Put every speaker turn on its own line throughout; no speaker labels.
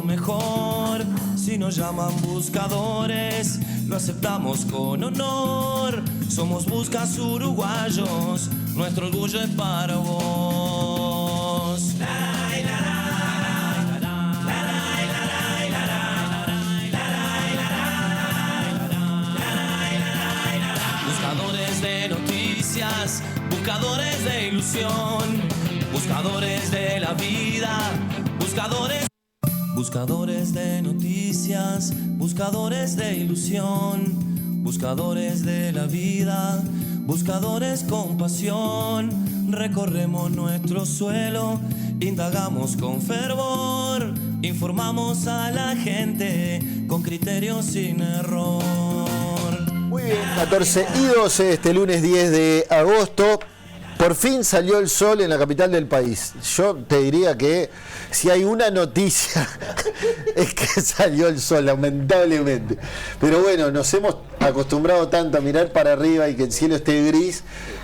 mejor. Si nos llaman buscadores, lo aceptamos con honor. Somos buscas uruguayos, nuestro orgullo es para vos. Buscadores de noticias, buscadores de ilusión, buscadores de la vida, buscadores de noticias, buscadores de ilusión, buscadores de la vida, buscadores con pasión. Recorremos nuestro suelo, indagamos con fervor, informamos a la gente con criterio sin error.
Muy bien, 14:12 este lunes 10 de agosto. Por fin salió el sol en la capital del país. Yo te diría que si hay una noticia es que salió el sol, lamentablemente. Pero bueno, nos hemos acostumbrado tanto a mirar para arriba y que el cielo esté gris,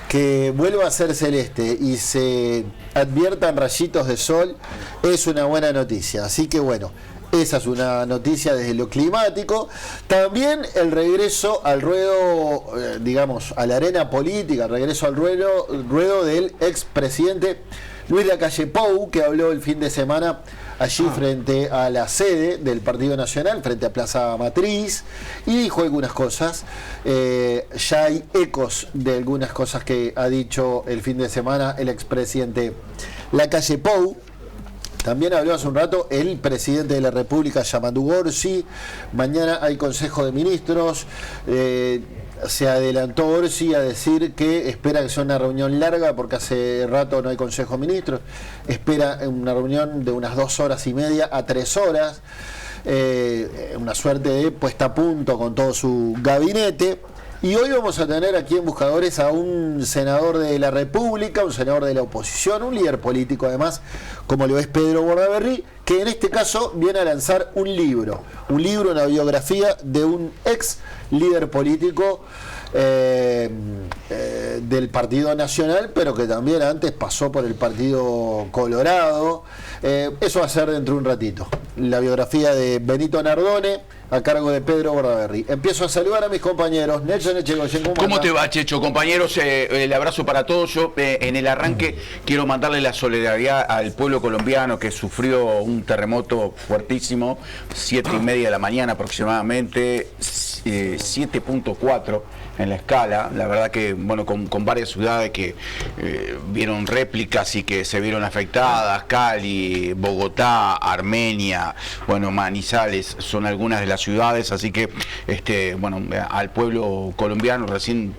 que vuelva a ser celeste y se adviertan rayitos de sol, es una buena noticia. Así que bueno, esa es una noticia desde lo climático. También el regreso al ruedo, digamos, a la arena política, el regreso al ruedo del expresidente Luis Lacalle Pou, que habló el fin de semana allí frente a la sede del Partido Nacional, frente a Plaza Matriz, y dijo algunas cosas. Ya hay ecos de algunas cosas que ha dicho el fin de semana el expresidente Lacalle Pou. También habló hace un rato el presidente de la República, Yamandu Orsi. Mañana hay Consejo de Ministros. Se adelantó Orsi a decir que espera que sea una reunión larga porque hace rato no hay Consejo de Ministros. Espera una reunión de unas 2 horas y media a 3 horas. Una suerte de puesta a punto con todo su gabinete. Y hoy vamos a tener aquí en Buscadores a un senador de la República, un senador de la oposición, un líder político además, como lo es Pedro Bordaberry, que en este caso viene a lanzar un libro, una biografía de un ex líder político del Partido Nacional, pero que también antes pasó por el Partido Colorado. Eso va a ser dentro de un ratito. La biografía de Benito Nardone, a cargo de Pedro Bordaberry. Empiezo a saludar a mis compañeros. Nelson Echegoyen,
¿cómo te va, Checho? Compañeros, el abrazo para todos. Yo en el arranque quiero mandarle la solidaridad al pueblo colombiano que sufrió un terremoto fuertísimo, 7:30 de la mañana aproximadamente, 7.4 en la escala. La verdad que, bueno, con varias ciudades que vieron réplicas y que se vieron afectadas, Cali, Bogotá, Armenia, bueno, Manizales, son algunas de las ciudades, así que, bueno, al pueblo colombiano recién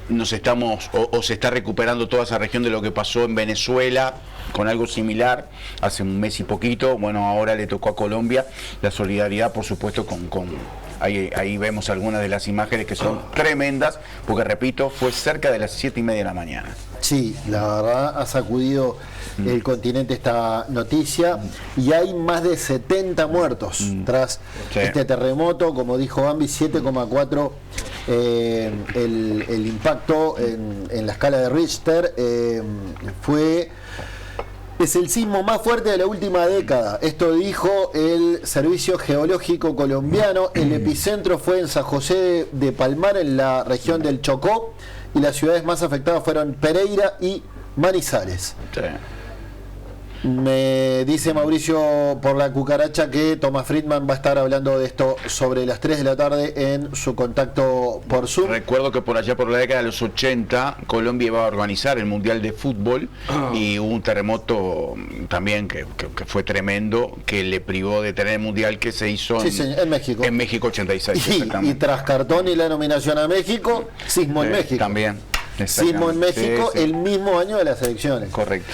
nos estamos, o se está recuperando toda esa región de lo que pasó en Venezuela, con algo similar, hace un mes y poquito. Bueno, ahora le tocó a Colombia. La solidaridad, por supuesto, ahí vemos algunas de las imágenes que son tremendas, porque repito, fue cerca de las 7:30 de la mañana.
Sí, la verdad ha sacudido el continente esta noticia y hay más de 70 muertos tras este terremoto. Como dijo Bambi, 7,4 el impacto en la escala de Richter. Es el sismo más fuerte de la última década. Esto dijo el Servicio Geológico Colombiano. El epicentro fue en San José de Palmar, en la región del Chocó, y las ciudades más afectadas fueron Pereira y Manizales. Sí. Me dice Mauricio por la cucaracha que Tomás Friedman va a estar hablando de esto sobre las 3 de la tarde en su contacto por Zoom.
Recuerdo que por allá por la década de los 80 Colombia iba a organizar el Mundial de Fútbol y hubo un terremoto también que fue tremendo, que le privó de tener el Mundial, que se hizo
en México.
En México 86.
Y tras cartón y la nominación a México, sismo en México.
También.
Sismo en México, el mismo año de las elecciones.
Correcto.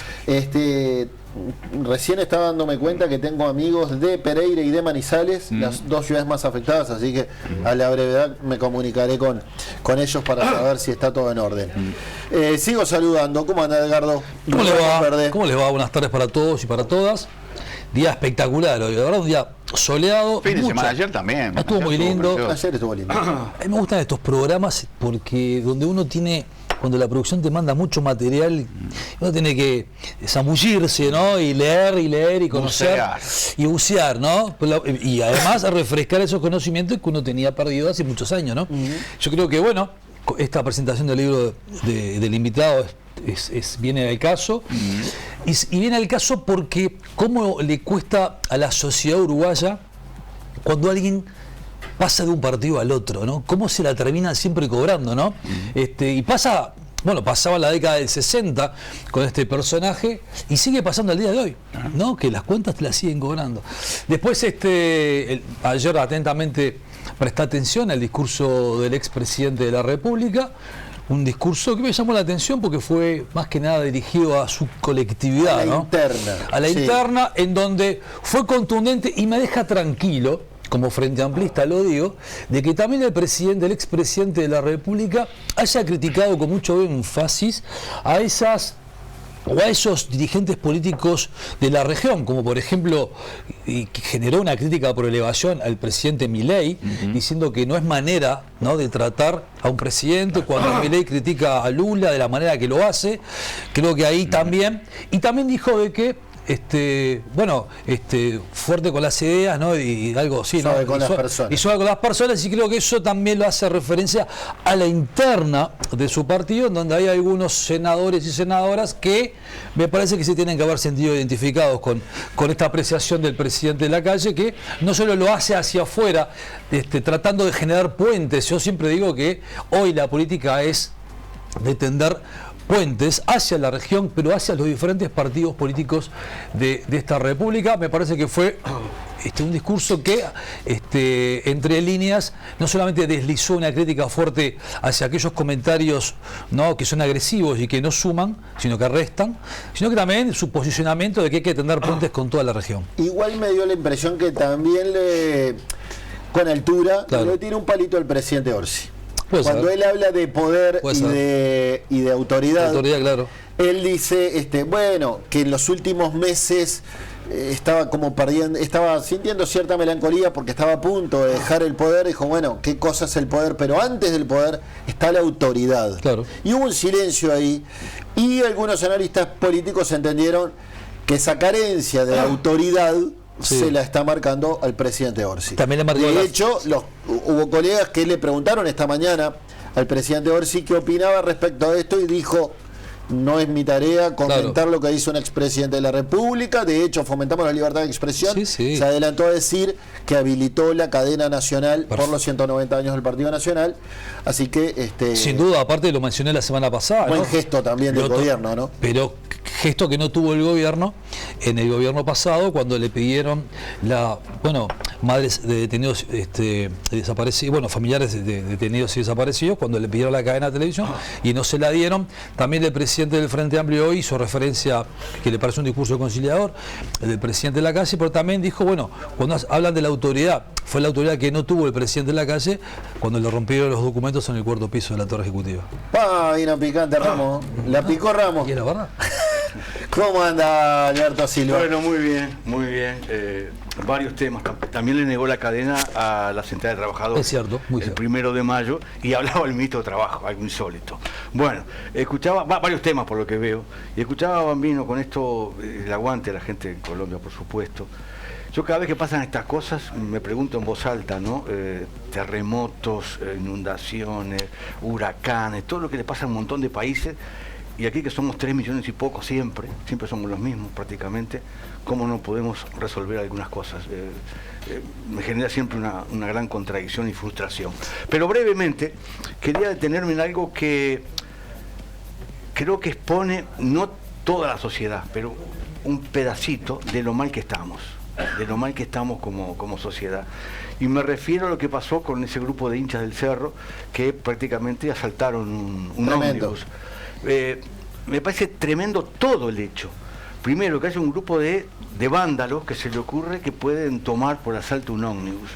Recién estaba dándome cuenta que tengo amigos de Pereira y de Manizales, las dos ciudades más afectadas, así que a la brevedad me comunicaré con ellos para saber si está todo en orden. Sigo saludando. ¿Cómo anda, Edgardo?
¿Cómo le va? ¿Cómo les va? Buenas tardes para todos y para todas. Día espectacular hoy, la verdad, un día soleado.
Fin de semana, ayer también.
Estuvo muy lindo.
Ayer estuvo lindo.
A mí me gustan estos programas porque donde uno tiene cuando la producción te manda mucho material, uno tiene que zambullirse, ¿no? Y leer y conocer y bucear, ¿no? Y además refrescar esos conocimientos que uno tenía perdido hace muchos años, ¿no? Yo creo que, bueno, esta presentación del libro del invitado viene al caso, y viene al caso porque cómo le cuesta a la sociedad uruguaya cuando alguien pasa de un partido al otro, ¿no? Cómo se la terminan siempre cobrando, ¿no? Y pasaba la década del 60 con este personaje y sigue pasando al día de hoy, ¿no? Que las cuentas te las siguen cobrando. Después, ayer atentamente presté atención al discurso del expresidente de la República, un discurso que me llamó la atención porque fue más que nada dirigido a su colectividad,
a la interna.
A la interna, en donde fue contundente y me deja tranquilo, como Frente Amplista lo digo, de que también el expresidente de la República haya criticado con mucho énfasis a esos dirigentes políticos de la región, como por ejemplo, que generó una crítica por elevación al presidente Milei, diciendo que no es manera, ¿no?, de tratar a un presidente cuando Milei critica a Lula de la manera que lo hace. Creo que ahí también, y también dijo de que fuerte con las ideas, ¿no? Y algo así, ¿no?
Suave con las personas.
Y suave con las personas, y creo que eso también lo hace referencia a la interna de su partido, en donde hay algunos senadores y senadoras que me parece que se tienen que haber sentido identificados con esta apreciación del presidente de la calle, que no solo lo hace hacia afuera, tratando de generar puentes. Yo siempre digo que hoy la política es de tender puentes hacia la región, pero hacia los diferentes partidos políticos de esta república. Me parece que fue un discurso que, entre líneas, no solamente deslizó una crítica fuerte hacia aquellos comentarios, ¿no?, que son agresivos y que no suman, sino que restan, sino que también su posicionamiento de que hay que tender puentes con toda la región.
Igual me dio la impresión que también con altura,
claro,
le tiene un palito al presidente Orsi.
Cuando
él habla de poder y de autoridad,
claro,
él dice, que en los últimos meses estaba sintiendo cierta melancolía porque estaba a punto de dejar el poder. Dijo, bueno, ¿qué cosa es el poder? Pero antes del poder está la autoridad.
Claro.
Y hubo un silencio ahí, y algunos analistas políticos entendieron que esa carencia de autoridad se la está marcando al presidente Orsi.
También le marcó
de hecho, hubo colegas que le preguntaron esta mañana al presidente Orsi qué opinaba respecto a esto, y dijo: no es mi tarea comentar lo que hizo un expresidente de la República. De hecho, fomentamos la libertad de expresión. Se adelantó a decir que habilitó la cadena nacional por los 190 años del Partido Nacional. Así que
sin duda, aparte lo mencioné la semana pasada,
buen gesto también del gobierno, ¿no?
Pero gesto que no tuvo el gobierno en el gobierno pasado, cuando le pidieron madres de detenidos desaparecidos, familiares de detenidos y desaparecidos, cuando le pidieron la cadena de televisión y no se la dieron. También el presidente del Frente Amplio hoy hizo referencia, que le pareció un discurso conciliador, el del presidente de la calle, pero también dijo, cuando hablan de la autoridad, fue la autoridad que no tuvo el presidente de la calle cuando le rompieron los documentos en el cuarto piso de la Torre Ejecutiva.
Vino picante, Ramos. La picó Ramos.
¿Y es la verdad?
¿Cómo anda Alberto Silva?
Bueno, muy bien, muy bien. Varios temas. También le negó la cadena a la Central de Trabajadores.
Es cierto, muy
el
cierto.
1 de mayo, y hablaba del ministro de Trabajo, algo insólito. Bueno, escuchaba varios temas por lo que veo, y escuchaba a Bambino con esto, el aguante de la gente en Colombia, por supuesto. Yo cada vez que pasan estas cosas me pregunto en voz alta, ¿no? Terremotos, inundaciones, huracanes, todo lo que le pasa a un montón de países. Y aquí que somos 3 millones y poco siempre somos los mismos prácticamente, ¿cómo no podemos resolver algunas cosas? Me genera siempre una gran contradicción y frustración. Pero brevemente, quería detenerme en algo que creo que expone no toda la sociedad, pero un pedacito de lo mal que estamos como sociedad. Y me refiero a lo que pasó con ese grupo de hinchas del Cerro que prácticamente asaltaron un ómnibus. Me parece tremendo todo el hecho. Primero, que haya un grupo de vándalos que se le ocurre que pueden tomar por asalto un ómnibus.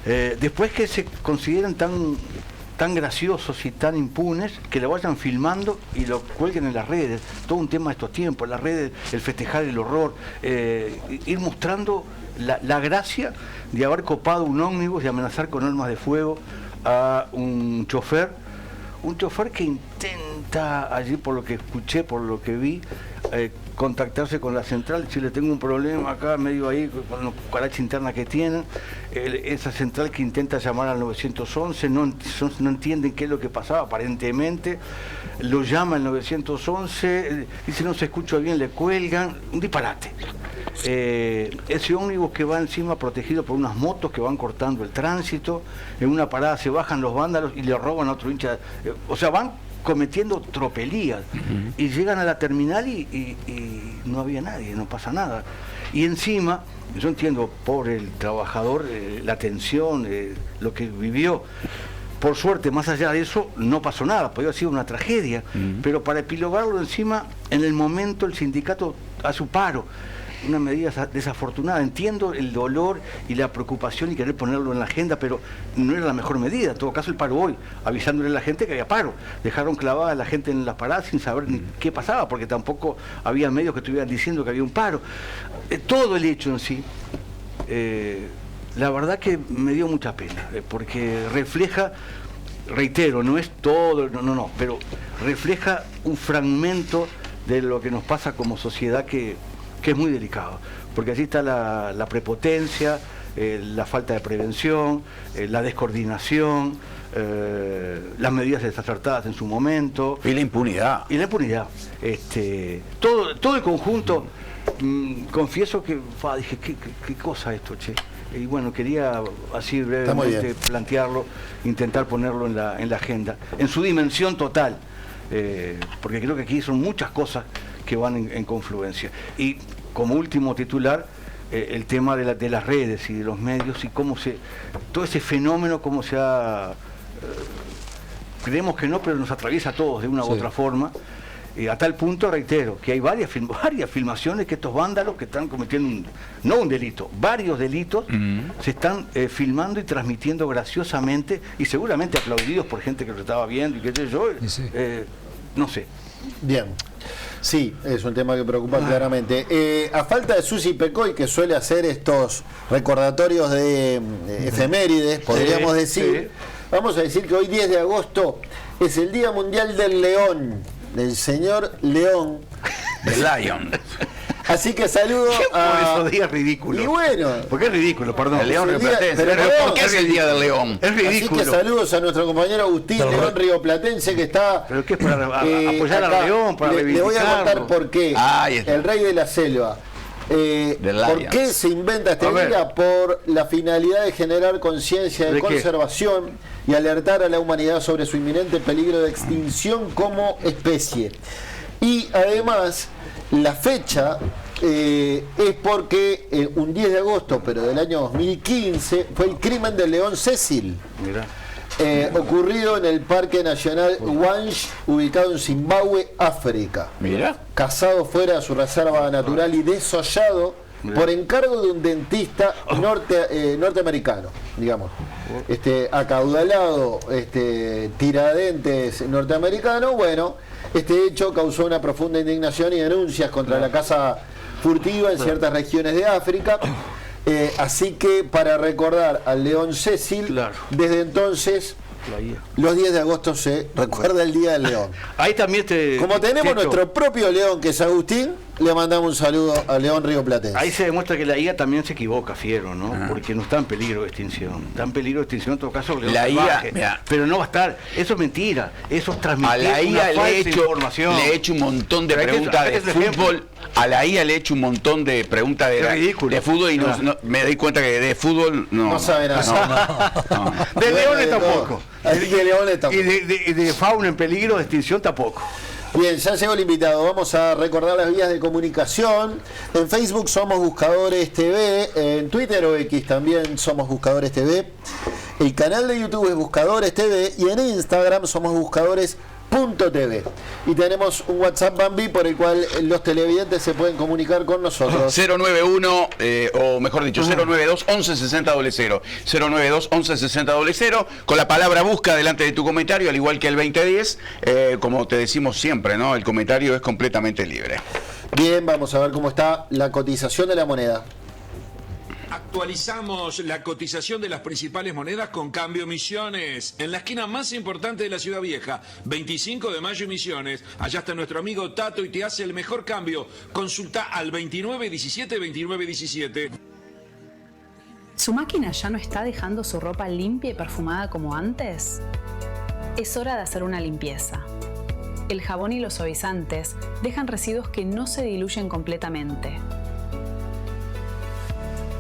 Después, que se consideren tan graciosos y tan impunes que lo vayan filmando y lo cuelguen en las redes. Todo un tema de estos tiempos, las redes, el festejar el horror, ir mostrando la gracia de haber copado un ómnibus y amenazar con armas de fuego a un chofer que intenta allí, por lo que escuché, por lo que vi, contactarse con la central. Si le tengo un problema acá, medio ahí, con la cucaracha interna que tienen, esa central que intenta llamar al 911, no entienden qué es lo que pasaba, aparentemente. Lo llama el 911, dice no se escucha bien, le cuelgan, un disparate. Ese ómnibus que va encima protegido por unas motos que van cortando el tránsito, en una parada se bajan los vándalos y le roban a otro hincha, o sea, van cometiendo tropelías y llegan a la terminal y no había nadie, no pasa nada. Y encima, yo entiendo, pobre el trabajador, la tensión, lo que vivió. Por suerte, más allá de eso, no pasó nada, podría haber sido una tragedia, pero para epilogarlo encima, en el momento el sindicato hace un paro, una medida desafortunada. Entiendo el dolor y la preocupación y querer ponerlo en la agenda, pero no era la mejor medida. En todo caso, el paro hoy, avisándole a la gente que había paro. Dejaron clavada a la gente en las paradas sin saber ni qué pasaba, porque tampoco había medios que estuvieran diciendo que había un paro. Todo el hecho en sí, la verdad que me dio mucha pena, porque refleja, reitero, no es todo, no, pero refleja un fragmento de lo que nos pasa como sociedad que es muy delicado, porque allí está la prepotencia, la falta de prevención, la descoordinación, las medidas desacertadas en su momento.
Y la impunidad.
Y la impunidad. Todo el conjunto, confieso que dije, ¿qué cosa esto, che? Y bueno, quería así brevemente plantearlo, intentar ponerlo en la agenda, en su dimensión total, porque creo que aquí son muchas cosas que van en confluencia. Y como último titular, el tema de las redes y de los medios y todo ese fenómeno, cómo se ha... creemos que no, pero nos atraviesa a todos de una u otra forma. A tal punto, reitero, que hay varias filmaciones que estos vándalos que están cometiendo, no un delito, varios delitos, se están filmando y transmitiendo graciosamente y seguramente aplaudidos por gente que lo estaba viendo y qué sé yo, no sé.
Bien. Sí, es un tema que preocupa claramente. A falta de Susi Pecoy, que suele hacer estos recordatorios de efemérides, podríamos decir, vamos a decir que hoy 10 de agosto es el Día Mundial del León, del señor León.
The Lion.
Así que saludo a...
Por esos días ridículos.
Y bueno...
Porque es ridículo, perdón.
El León rioplatense.
Pero
¿Por qué es el Día del León?
Es ridículo.
Así que saludos a nuestro compañero Agustín León rioplatense, que está...
¿Pero qué es para apoyar
acá.
a León, para
Le voy a contar por qué. El rey de la selva. ¿Por qué se inventa este día? Por la finalidad de generar conciencia de conservación y alertar a la humanidad sobre su inminente peligro de extinción como especie. Y además, la fecha es porque un 10 de agosto, pero del año 2015, fue el crimen del león Cecil.
Mirá.
Ocurrido en el Parque Nacional Wange, ubicado en Zimbabue, África.
Mira.
Cazado fuera de su reserva natural y desollado por encargo de un dentista norteamericano, digamos. Acaudalado tiradentes norteamericano. Bueno, este hecho causó una profunda indignación y denuncias contra la caza furtiva en ciertas regiones de África. Así que para recordar al león Cecil, desde entonces, los 10 de agosto se recuerda el Día del León.
Ahí también
como tenemos nuestro propio león, que es Agustín, le mandamos un saludo al león rioplatense.
Ahí se demuestra que la IA también se equivoca, fiero, ¿no? Porque no está en peligro de extinción. Está en peligro de extinción en todo caso el león salvaje, pero no va a estar. Eso es mentira. Eso es transmitir
a la IA
una falsa información.
Le he hecho un montón de preguntas de fútbol. A la IA le he hecho un montón de preguntas de fútbol y me doy cuenta que de fútbol no
sabe nada.
De leones tampoco.
Así que leones tampoco.
Y de fauna en peligro de extinción tampoco.
Bien, ya llegó el invitado. Vamos a recordar las vías de comunicación. En Facebook somos Buscadores TV, en Twitter o X también somos Buscadores TV. El canal de YouTube es Buscadores TV y en Instagram somos Buscadores.tv. Y tenemos un WhatsApp, Bambi, por el cual los televidentes se pueden comunicar con nosotros.
091, o mejor dicho, 092 11 60 00. 092 11 60 00. Con la palabra busca delante de tu comentario, al igual que el 2010. Como te decimos siempre, ¿no? El comentario es completamente libre.
Bien, vamos a ver cómo está la cotización de la moneda.
Actualizamos la cotización de las principales monedas con Cambio Misiones. En la esquina más importante de la Ciudad Vieja, 25 de mayo y Misiones. Allá está nuestro amigo Tato y te hace el mejor cambio. Consulta al 2917-2917.
¿Su máquina ya no está dejando su ropa limpia y perfumada como antes? Es hora de hacer una limpieza. El jabón y los suavizantes dejan residuos que no se diluyen completamente.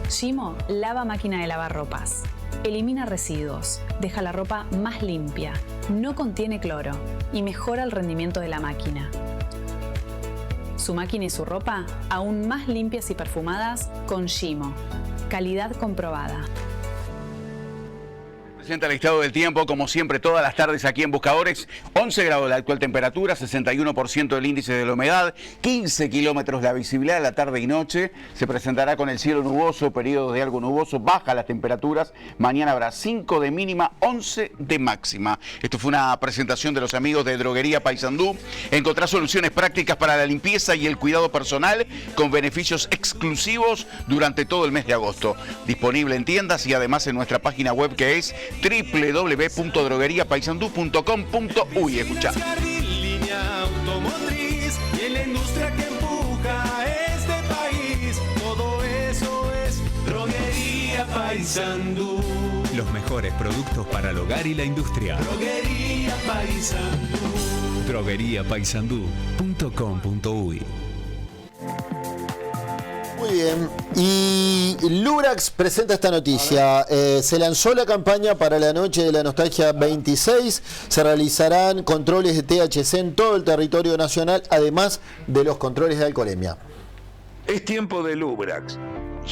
Gimo lava máquina de lavar ropas. Elimina residuos, deja la ropa más limpia, no contiene cloro y mejora el rendimiento de la máquina. Su máquina y su ropa aún más limpias y perfumadas con Gimo. Calidad comprobada.
Presenta el estado del tiempo, como siempre, todas las tardes aquí en Buscadores. 11 grados la actual temperatura, 61% el índice de la humedad, 15 kilómetros la visibilidad de la tarde y noche. Se presentará con el cielo nuboso, periodos de algo nuboso, baja las temperaturas. Mañana habrá 5 de mínima, 11 de máxima. Esto fue una presentación de los amigos de Droguería Paysandú. Encontrá soluciones prácticas para la limpieza y el cuidado personal con beneficios exclusivos durante todo el mes de agosto. Disponible en tiendas y además en nuestra página web, que es www.drogueriapaysandú.com.uy. Escuchá.
Línea automotriz y en la industria que empuja este país. Todo eso es Droguería Paysandú.
Los mejores productos para el hogar y la industria.
Droguería Paysandú.
drogueriapaysandú.com.uy.
Muy bien, y Lubrax presenta esta noticia. Se lanzó la campaña para la Noche de la Nostalgia 26. Se realizarán controles de THC en todo el territorio nacional, además de los controles de alcoholemia.
Es tiempo de Lubrax.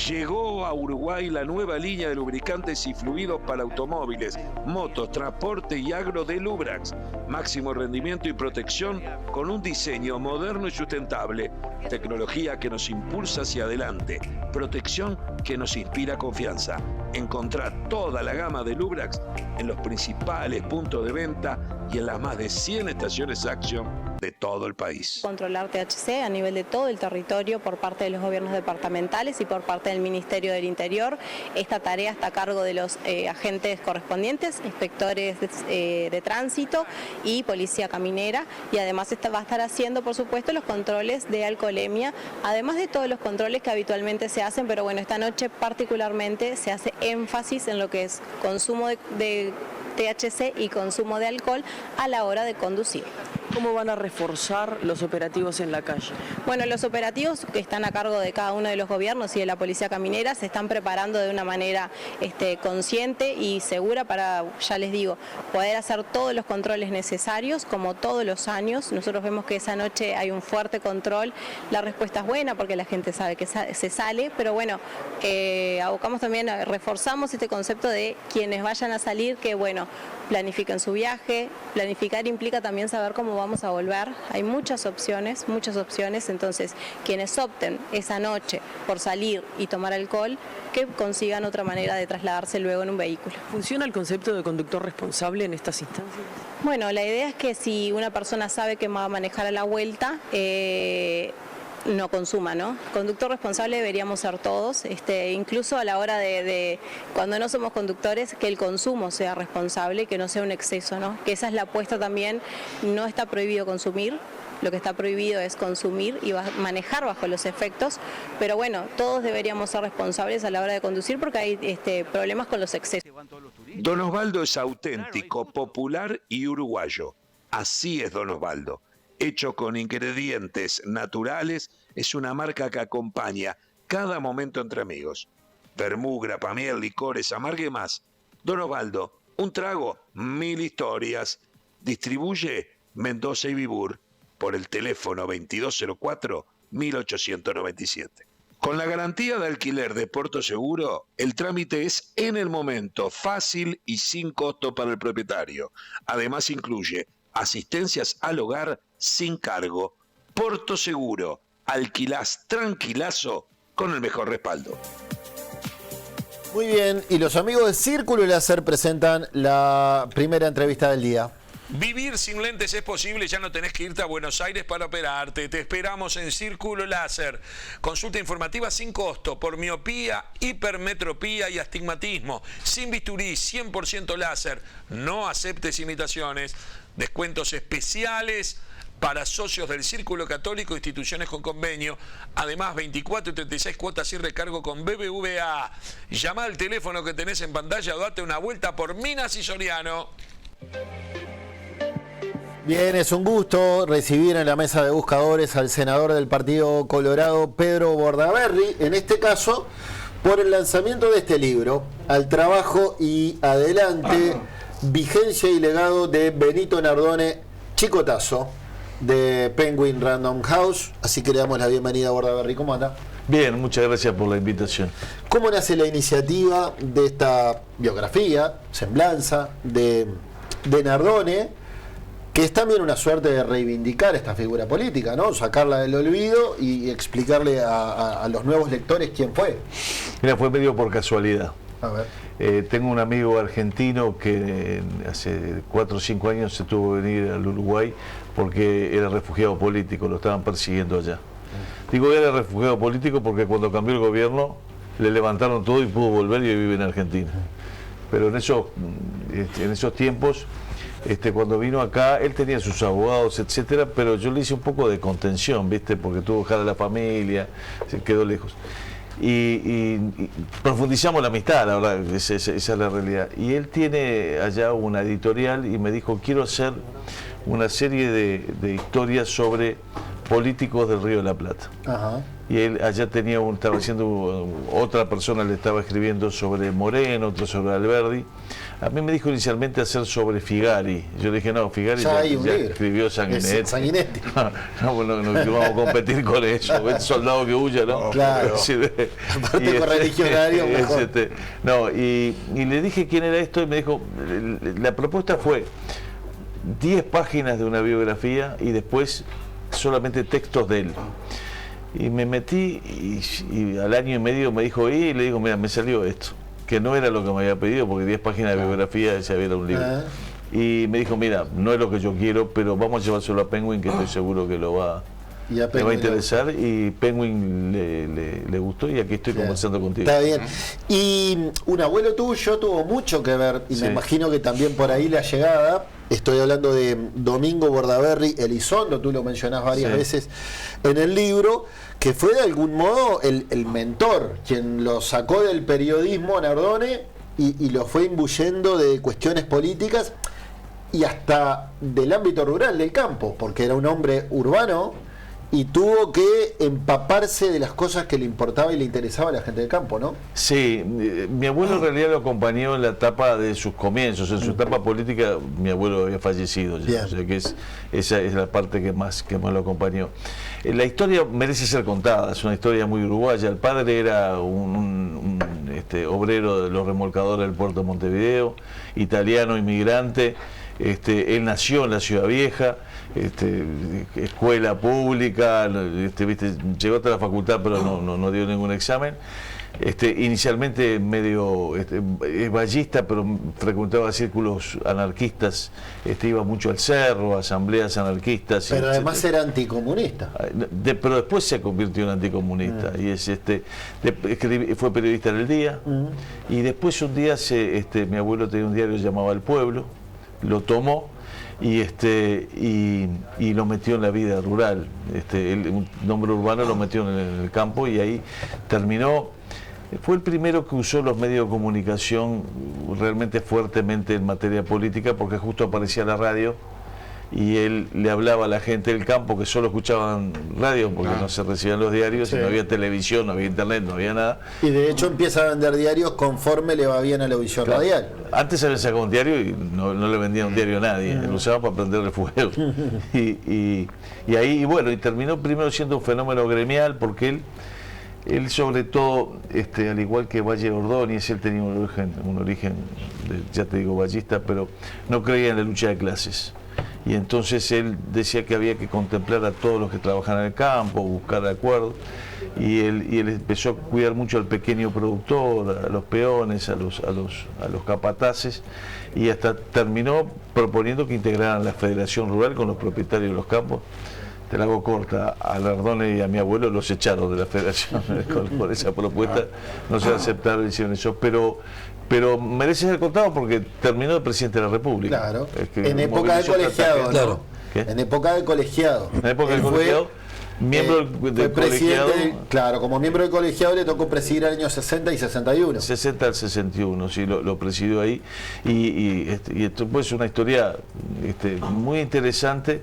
Llegó a Uruguay la nueva línea de lubricantes y fluidos para automóviles, motos, transporte y agro de Lubrax. Máximo rendimiento y protección con un diseño moderno y sustentable. Tecnología que nos impulsa hacia adelante. Protección que nos inspira confianza. Encontrá toda la gama de Lubrax en los principales puntos de venta y en las más de 100 estaciones Action de todo el país.
Controlar THC a nivel de todo el territorio por parte de los gobiernos departamentales y por parte del Ministerio del Interior. Esta tarea está a cargo de los agentes correspondientes, inspectores de tránsito y policía caminera, y además va a estar haciendo, por supuesto, los controles de alcoholemia, además de todos los controles que habitualmente se hacen, pero bueno, esta noche particularmente se hace énfasis en lo que es consumo de THC y consumo de alcohol a la hora de conducir.
¿Cómo van a reforzar los operativos en la calle?
Bueno, los operativos que están a cargo de cada uno de los gobiernos y de la policía caminera se están preparando de una manera consciente y segura para, ya les digo, poder hacer todos los controles necesarios, como todos los años. Nosotros vemos que esa noche hay un fuerte control. La respuesta es buena porque la gente sabe que se sale, pero bueno, abocamos también, reforzamos este concepto de quienes vayan a salir, que bueno, planifiquen su viaje. Planificar implica también saber cómo vamos a volver. Hay muchas opciones, entonces quienes opten esa noche por salir y tomar alcohol, que consigan otra manera de trasladarse luego en un vehículo.
¿Funciona el concepto de conductor responsable en estas instancias?
Bueno, la idea es que si una persona sabe que va a manejar a la vuelta, no consuma, ¿no? Conductor responsable deberíamos ser todos, incluso a la hora de cuando no somos conductores, que el consumo sea responsable, que no sea un exceso, ¿no? Que esa es la apuesta también. No está prohibido consumir, lo que está prohibido es consumir y manejar bajo los efectos, pero bueno, todos deberíamos ser responsables a la hora de conducir porque hay problemas con los excesos.
Don Osvaldo es auténtico, popular y uruguayo. Así es Don Osvaldo. Hecho con ingredientes naturales, es una marca que acompaña cada momento entre amigos. Vermú, grapamiel, licores, amargue más. Don Osvaldo, un trago, 1000 historias. Distribuye Mendoza y Vibur por el teléfono 2204-1897. Con la garantía de alquiler de Puerto Seguro, el trámite es en el momento, fácil y sin costo para el propietario. Además incluye asistencias al hogar sin cargo. Porto Seguro, alquilás tranquilazo con el mejor respaldo.
Muy bien, y los amigos de Círculo Láser presentan la primera entrevista del día.
Vivir sin lentes es posible, ya no tenés que irte a Buenos Aires para operarte. Te esperamos en Círculo Láser. Consulta informativa sin costo por miopía, hipermetropía y astigmatismo. Sin bisturí, 100% láser. No aceptes imitaciones. Descuentos especiales para socios del Círculo Católico, instituciones con convenio. Además, 24 y 36 cuotas sin recargo con BBVA. Llama al teléfono que tenés en pantalla o date una vuelta por Minas y Soriano.
Bien, es un gusto recibir en la mesa de buscadores al senador del Partido Colorado, Pedro Bordaberry, en este caso por el lanzamiento de este libro, Al trabajo y adelante, vigencia y legado de Benito Nardone Chicotazo, de Penguin Random House. Así que le damos la bienvenida a Bordaberry. ¿Cómo anda?
Bien, muchas gracias por la invitación.
¿Cómo nace la iniciativa de esta biografía, semblanza de Nardone, que es también una suerte de reivindicar esta figura política, ¿no? Sacarla del olvido y explicarle a los nuevos lectores quién fue?
Mira, fue medio por casualidad.
A ver.
Tengo un amigo argentino que hace 4 o 5 años se tuvo que venir al Uruguay porque era refugiado político, lo estaban persiguiendo allá. Digo era refugiado político porque cuando cambió el gobierno le levantaron todo y pudo volver y hoy vive en Argentina. Pero en esos tiempos, cuando vino acá, él tenía sus abogados, etcétera, pero yo le hice un poco de contención, ¿viste? Porque tuvo que dejar a la familia, se quedó lejos. Y profundizamos la amistad, la verdad, esa es la realidad. Y él tiene allá una editorial y me dijo, quiero hacer una serie de historias sobre políticos del Río de la Plata. Ajá. Y él allá estaba haciendo, otra persona le estaba escribiendo sobre Moreno, otro sobre Alberdi. A mí me dijo inicialmente hacer sobre Figari. Yo le dije, no, Figari ya escribió Sanguinetti. No vamos a competir con eso. Es soldado que huya, ¿no?
Claro. Aparte correligionario.
Y le dije quién era esto y me dijo, la propuesta fue 10 páginas de una biografía y después solamente textos de él. Y me metí y al año y medio me dijo, y le digo, mira, me salió esto, que no era lo que me había pedido, porque 10 páginas de biografía ya había un libro. Y me dijo, mira, no es lo que yo quiero, pero vamos a llevárselo a Penguin, que estoy seguro que le va a interesar. Y Penguin le gustó y aquí estoy conversando contigo.
Está bien. Y un abuelo tuyo tuvo mucho que ver, y me imagino que también por ahí la llegada. Estoy hablando de Domingo Bordaberry Elizondo, tú lo mencionás varias veces en el libro, que fue de algún modo el mentor, quien lo sacó del periodismo a Nardone y lo fue imbuyendo de cuestiones políticas y hasta del ámbito rural, del campo, porque era un hombre urbano y tuvo que empaparse de las cosas que le importaba y le interesaba a la gente del campo, ¿no?
Sí, mi abuelo en realidad lo acompañó en la etapa de sus comienzos, en su etapa política mi abuelo había fallecido, ya, o sea que esa es la parte que más lo acompañó. La historia merece ser contada, es una historia muy uruguaya. El padre era un obrero de los remolcadores del puerto de Montevideo, italiano, inmigrante. Él nació en la Ciudad Vieja, escuela pública, llegó hasta la facultad pero no dio ningún examen. Inicialmente medio ballista, pero frecuentaba círculos anarquistas, iba mucho al cerro, a asambleas anarquistas.
Pero además era anticomunista.
Pero después se convirtió en anticomunista y fue periodista en El Día. Y después un día mi abuelo tenía un diario llamado El Pueblo, lo tomó y lo metió en la vida rural. Un nombre urbano lo metió en el campo y ahí terminó. Fue el primero que usó los medios de comunicación realmente fuertemente en materia política, porque justo aparecía la radio y él le hablaba a la gente del campo que solo escuchaban radio porque no se recibían los diarios, y no había televisión, no había internet, no había nada.
Y de hecho empieza a vender diarios conforme le va bien a la visión radial.
Antes había sacado un diario y no le vendían un diario a nadie, lo usaban para prender el fuego. y ahí, y terminó primero siendo un fenómeno gremial, porque él sobre todo, al igual que Valle Ordóñez, él tenía un origen ya te digo, ballista, pero no creía en la lucha de clases. y entonces él decía que había que contemplar a todos los que trabajan en el campo, buscar acuerdos, y él empezó a cuidar mucho al pequeño productor, a los peones, a los capataces, y hasta terminó proponiendo que integraran la Federación Rural con los propietarios de los campos. Te la hago corta, a Lardone y a mi abuelo los echaron de la federación por esa propuesta, no se aceptaron, hicieron eso, pero merece ser contado porque terminó de presidente de la República.
Claro, en época de colegiado, ¿no?
Claro.
En época del colegiado.
En época del colegiado, miembro del colegiado.
Claro, como miembro del colegiado le tocó presidir el año 60 y 61.
60 al 61, sí, lo presidió ahí. Y esto pues una historia muy interesante.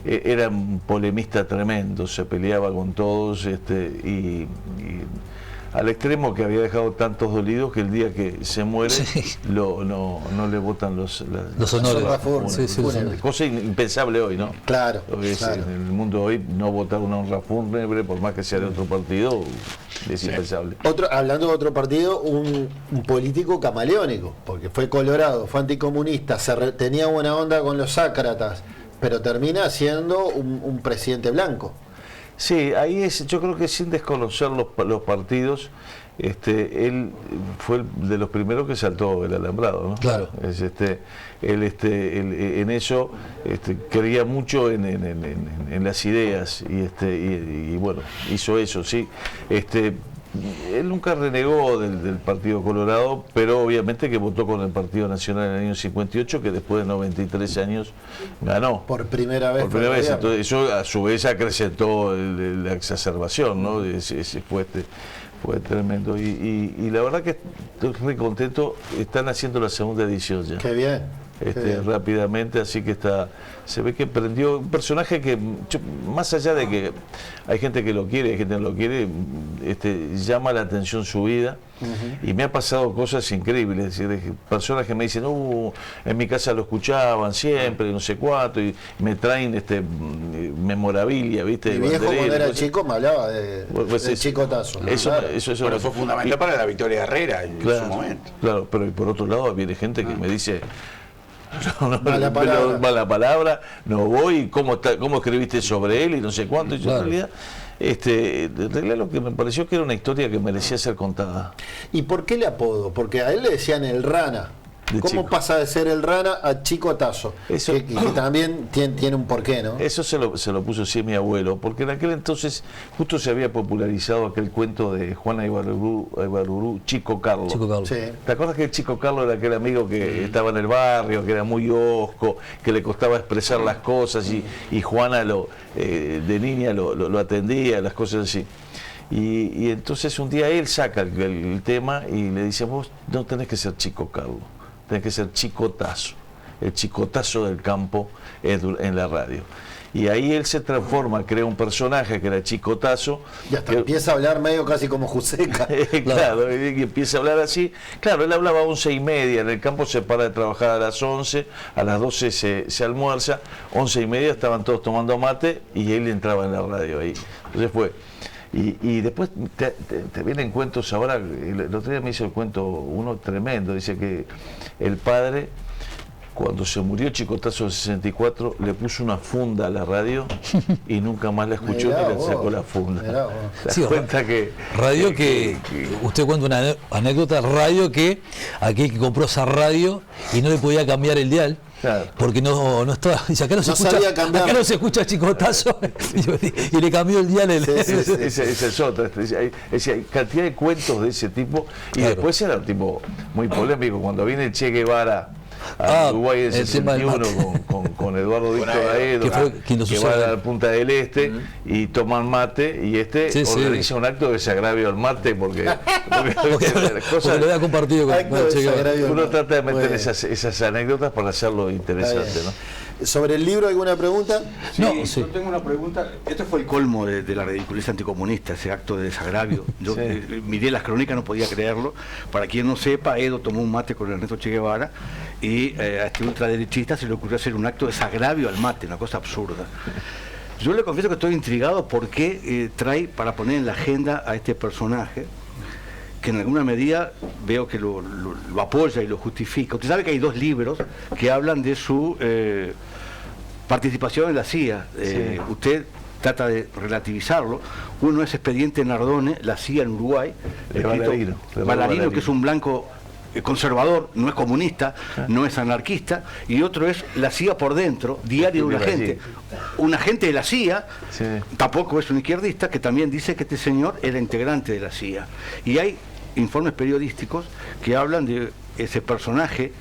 Era un polemista tremendo, se peleaba con todos y al extremo que había dejado tantos dolidos que el día que se muere no le votan los honores. Cosa impensable hoy, ¿no?
Claro,
claro. En el mundo hoy no votar una honra fúnebre, por más que sea de otro partido, es impensable.
Hablando de otro partido, un político camaleónico, porque fue colorado, fue anticomunista, tenía buena onda con los sácratas, pero termina siendo un presidente blanco.
Sí, ahí yo creo que sin desconocer los partidos, él fue de los primeros que saltó el alambrado, ¿no?
Claro.
Él en eso creía mucho en las ideas y bueno, hizo eso, sí. Él nunca renegó del Partido Colorado, pero obviamente que votó con el Partido Nacional en el año 58, que después de 93 años ganó.
Por primera vez.
Entonces, eso a su vez acrecentó la exacerbación, ¿no? Fue tremendo. Y la verdad que estoy muy contento. Están haciendo la segunda edición ya.
Qué bien.
Rápidamente, así que se ve que prendió un personaje que, más allá de que hay gente que lo quiere, hay gente que no lo quiere, llama la atención su vida. Y me ha pasado cosas increíbles, es decir, personas que me dicen, en mi casa lo escuchaban siempre, no sé cuánto, y me traen memorabilia, ¿viste?
Mi viejo cuando era chico me hablaba del chicotazo.
Eso
fue fundamental para la victoria de Herrera en su momento.
Claro, pero y por otro lado viene gente que me dice,
mala
palabra, no voy, ¿cómo escribiste sobre él y no sé cuánto? Y yo en realidad lo que me pareció que era una historia que merecía ser contada.
¿Y por qué el apodo? Porque a él le decían el Rana. ¿Cómo
chico
pasa de ser el Rana a Chicotazo? Eso, que también tiene un porqué, ¿no?
Eso se lo puso así mi abuelo, porque en aquel entonces justo se había popularizado aquel cuento de Juana Ibarurú, Chico Carlos.
Sí.
¿Te acuerdas que el Chico Carlos era aquel amigo que estaba en el barrio, que era muy hosco, que le costaba expresar las cosas y Juana de niña lo atendía, las cosas así? Y entonces un día él saca el tema y le dice, vos no tenés que ser Chico Carlos, tenés que ser Chicotazo, el chicotazo del campo en la radio. Y ahí él se transforma, crea un personaje que era Chicotazo.
Y hasta empieza a hablar medio casi como Juseca.
Claro, y empieza a hablar así. Claro, él hablaba a 11:30, en el campo se para de trabajar a las 11, a las 12 se almuerza, 11:30 estaban todos tomando mate y él entraba en la radio ahí. Entonces fue... Y después te vienen cuentos ahora, el otro día me hizo el cuento uno tremendo, dice que el padre, cuando se murió Chicotazo en 64, le puso una funda a la radio y nunca más la escuchó ni le sacó la funda. ¿Te das cuenta que...
Radio que usted cuenta una anécdota, radio que aquel que compró esa radio y no le podía cambiar el dial, claro, porque no estaba, dice, acá no se escucha Chicotazo y le cambió el dial.
Esa es otra. Hay cantidad de cuentos de ese tipo y claro, después era un tipo muy polémico. Cuando viene el Che Guevara a Uruguay en el 61 con Eduardo Víctor Aedo, que va a la Punta del Este y toman mate y organiza un acto de desagravio al mate porque
lo había compartido con
uno trata de meter esas anécdotas para hacerlo interesante, ¿no?
¿Sobre el libro alguna pregunta?
Sí, yo tengo una pregunta. Este fue el colmo de la ridiculez anticomunista, ese acto de desagravio. Yo miré las crónicas, no podía creerlo. Para quien no sepa, Edo tomó un mate con Ernesto Che Guevara y a este ultraderechista se le ocurrió hacer un acto de desagravio al mate, una cosa absurda. Yo le confieso que estoy intrigado por qué trae para poner en la agenda a este personaje, que en alguna medida veo que lo apoya y lo justifica. Usted sabe que hay dos libros que hablan de su participación en la CIA. Usted trata de relativizarlo. Uno es Expediente Nardone, la CIA en Uruguay. Ballarino, que es un blanco conservador, no es comunista, no es anarquista, y otro es la CIA por dentro, Diario de un agente. Un agente de la CIA, tampoco es un izquierdista, que también dice que este señor era integrante de la CIA. Y hay informes periodísticos que hablan de ese personaje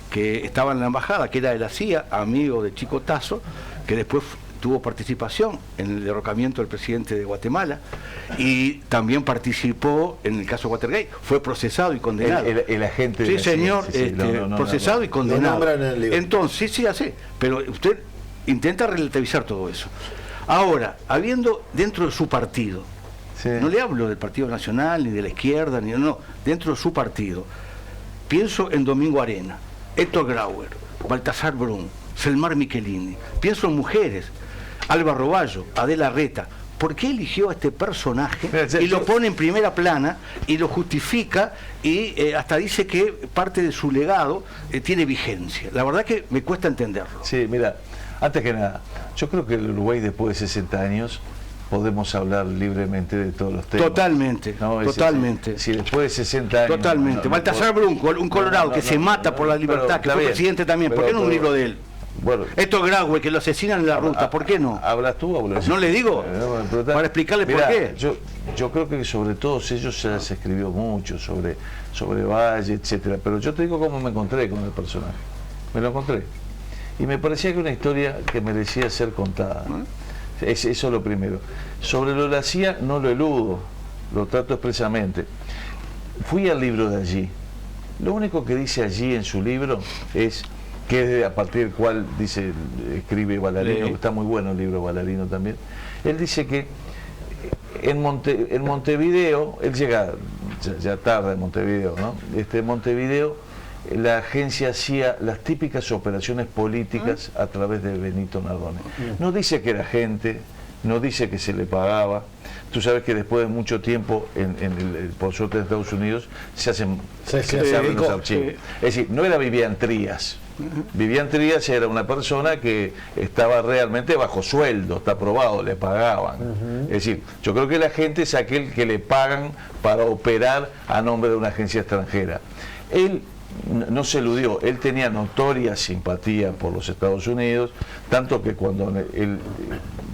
que estaba en la embajada, que era de la CIA, amigo de Chico Tazo, que después tuvo participación en el derrocamiento del presidente de Guatemala y también participó en el caso Watergate, fue procesado y condenado.
El agente
sí, señor, procesado y condenado. Entonces, sí, hace, pero usted intenta relativizar todo eso. Ahora, habiendo dentro de su partido, no le hablo del Partido Nacional, ni de la izquierda, ni no, dentro de su partido, pienso en Domingo Arena, Héctor Grauer, Baltasar Brum, Selmar Michelini, pienso en mujeres, Alba Roballo, Adela Reta. ¿Por qué eligió a este personaje y lo pone en primera plana y lo justifica y hasta dice que parte de su legado tiene vigencia? La verdad que me cuesta entenderlo.
Sí, mira, antes que nada, yo creo que el Uruguay después de 60 años podemos hablar libremente de todos los temas.
Totalmente, ¿no? Totalmente.
Si después de 60 años...
Totalmente. Baltasar Brum, un colorado que se mata por la libertad, que fue presidente también. ¿Por qué no un libro de él?
Bueno,
Héctor Grauer, que lo asesinan en la ruta, ¿por qué no?
¿Hablas tú o hablas?
No le digo, para explicarle por qué.
Yo creo que sobre todos ellos se escribió mucho sobre Valle, etcétera, pero yo te digo cómo me encontré con el personaje. Me lo encontré. Y me parecía que una historia que merecía ser contada. Eso es lo primero. Sobre lo de la CIA no lo eludo, lo trato expresamente. Fui al libro de allí. Lo único que dice allí en su libro es que a partir del cual escribe Ballarino, que está muy bueno el libro de Ballarino también. Él dice que en Montevideo, él llega ya tarde en Montevideo, ¿no? En Montevideo la agencia hacía las típicas operaciones políticas a través de Benito Nardone. No dice que era agente, no dice que se le pagaba. Tú sabes que después de mucho tiempo, por suerte en Estados Unidos, se abren los archivos. Es decir, no era Vivian Trías. Vivian Trías era una persona que estaba realmente bajo sueldo, está aprobado, le pagaban. Es decir, yo creo que el agente es aquel que le pagan para operar a nombre de una agencia extranjera. Él no se eludió, él tenía notoria simpatía por los Estados Unidos, tanto que cuando él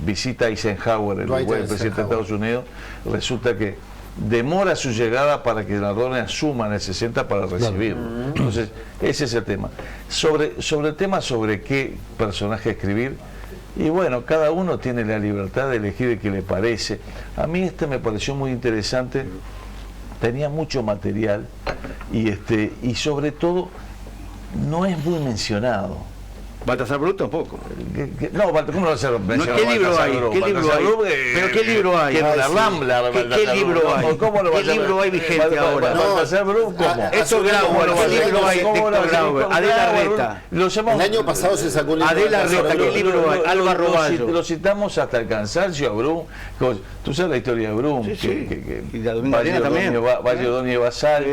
visita a Eisenhower, el presidente de Estados Unidos, resulta que demora su llegada para que Nardone asuma en el 60 para recibirlo. Entonces, ese es el tema. Sobre el tema sobre qué personaje escribir, y bueno, cada uno tiene la libertad de elegir el que le parece. A mí me pareció muy interesante, tenía mucho material y sobre todo no es muy mencionado.
Baltasar Brum tampoco.
No, ¿cómo lo va a hacer?
¿Qué libro hay? ¿Qué libro hay? ¿Pero qué libro hay? ¿Qué libro hay? ¿Qué libro hay vigente ahora?
Baltasar Brum, ¿cómo?
Eso Grauer, ¿qué libro hay? Grauer, Adela Reta.
El año pasado se sacó un libro.
Adela Reta, ¿qué libro hay? Alba Roballo.
Lo citamos hasta el cansancio a Brum. Tú sabes la historia de Brum.
Y la Domingo Arena también.
Valle Ordóñez Basalto.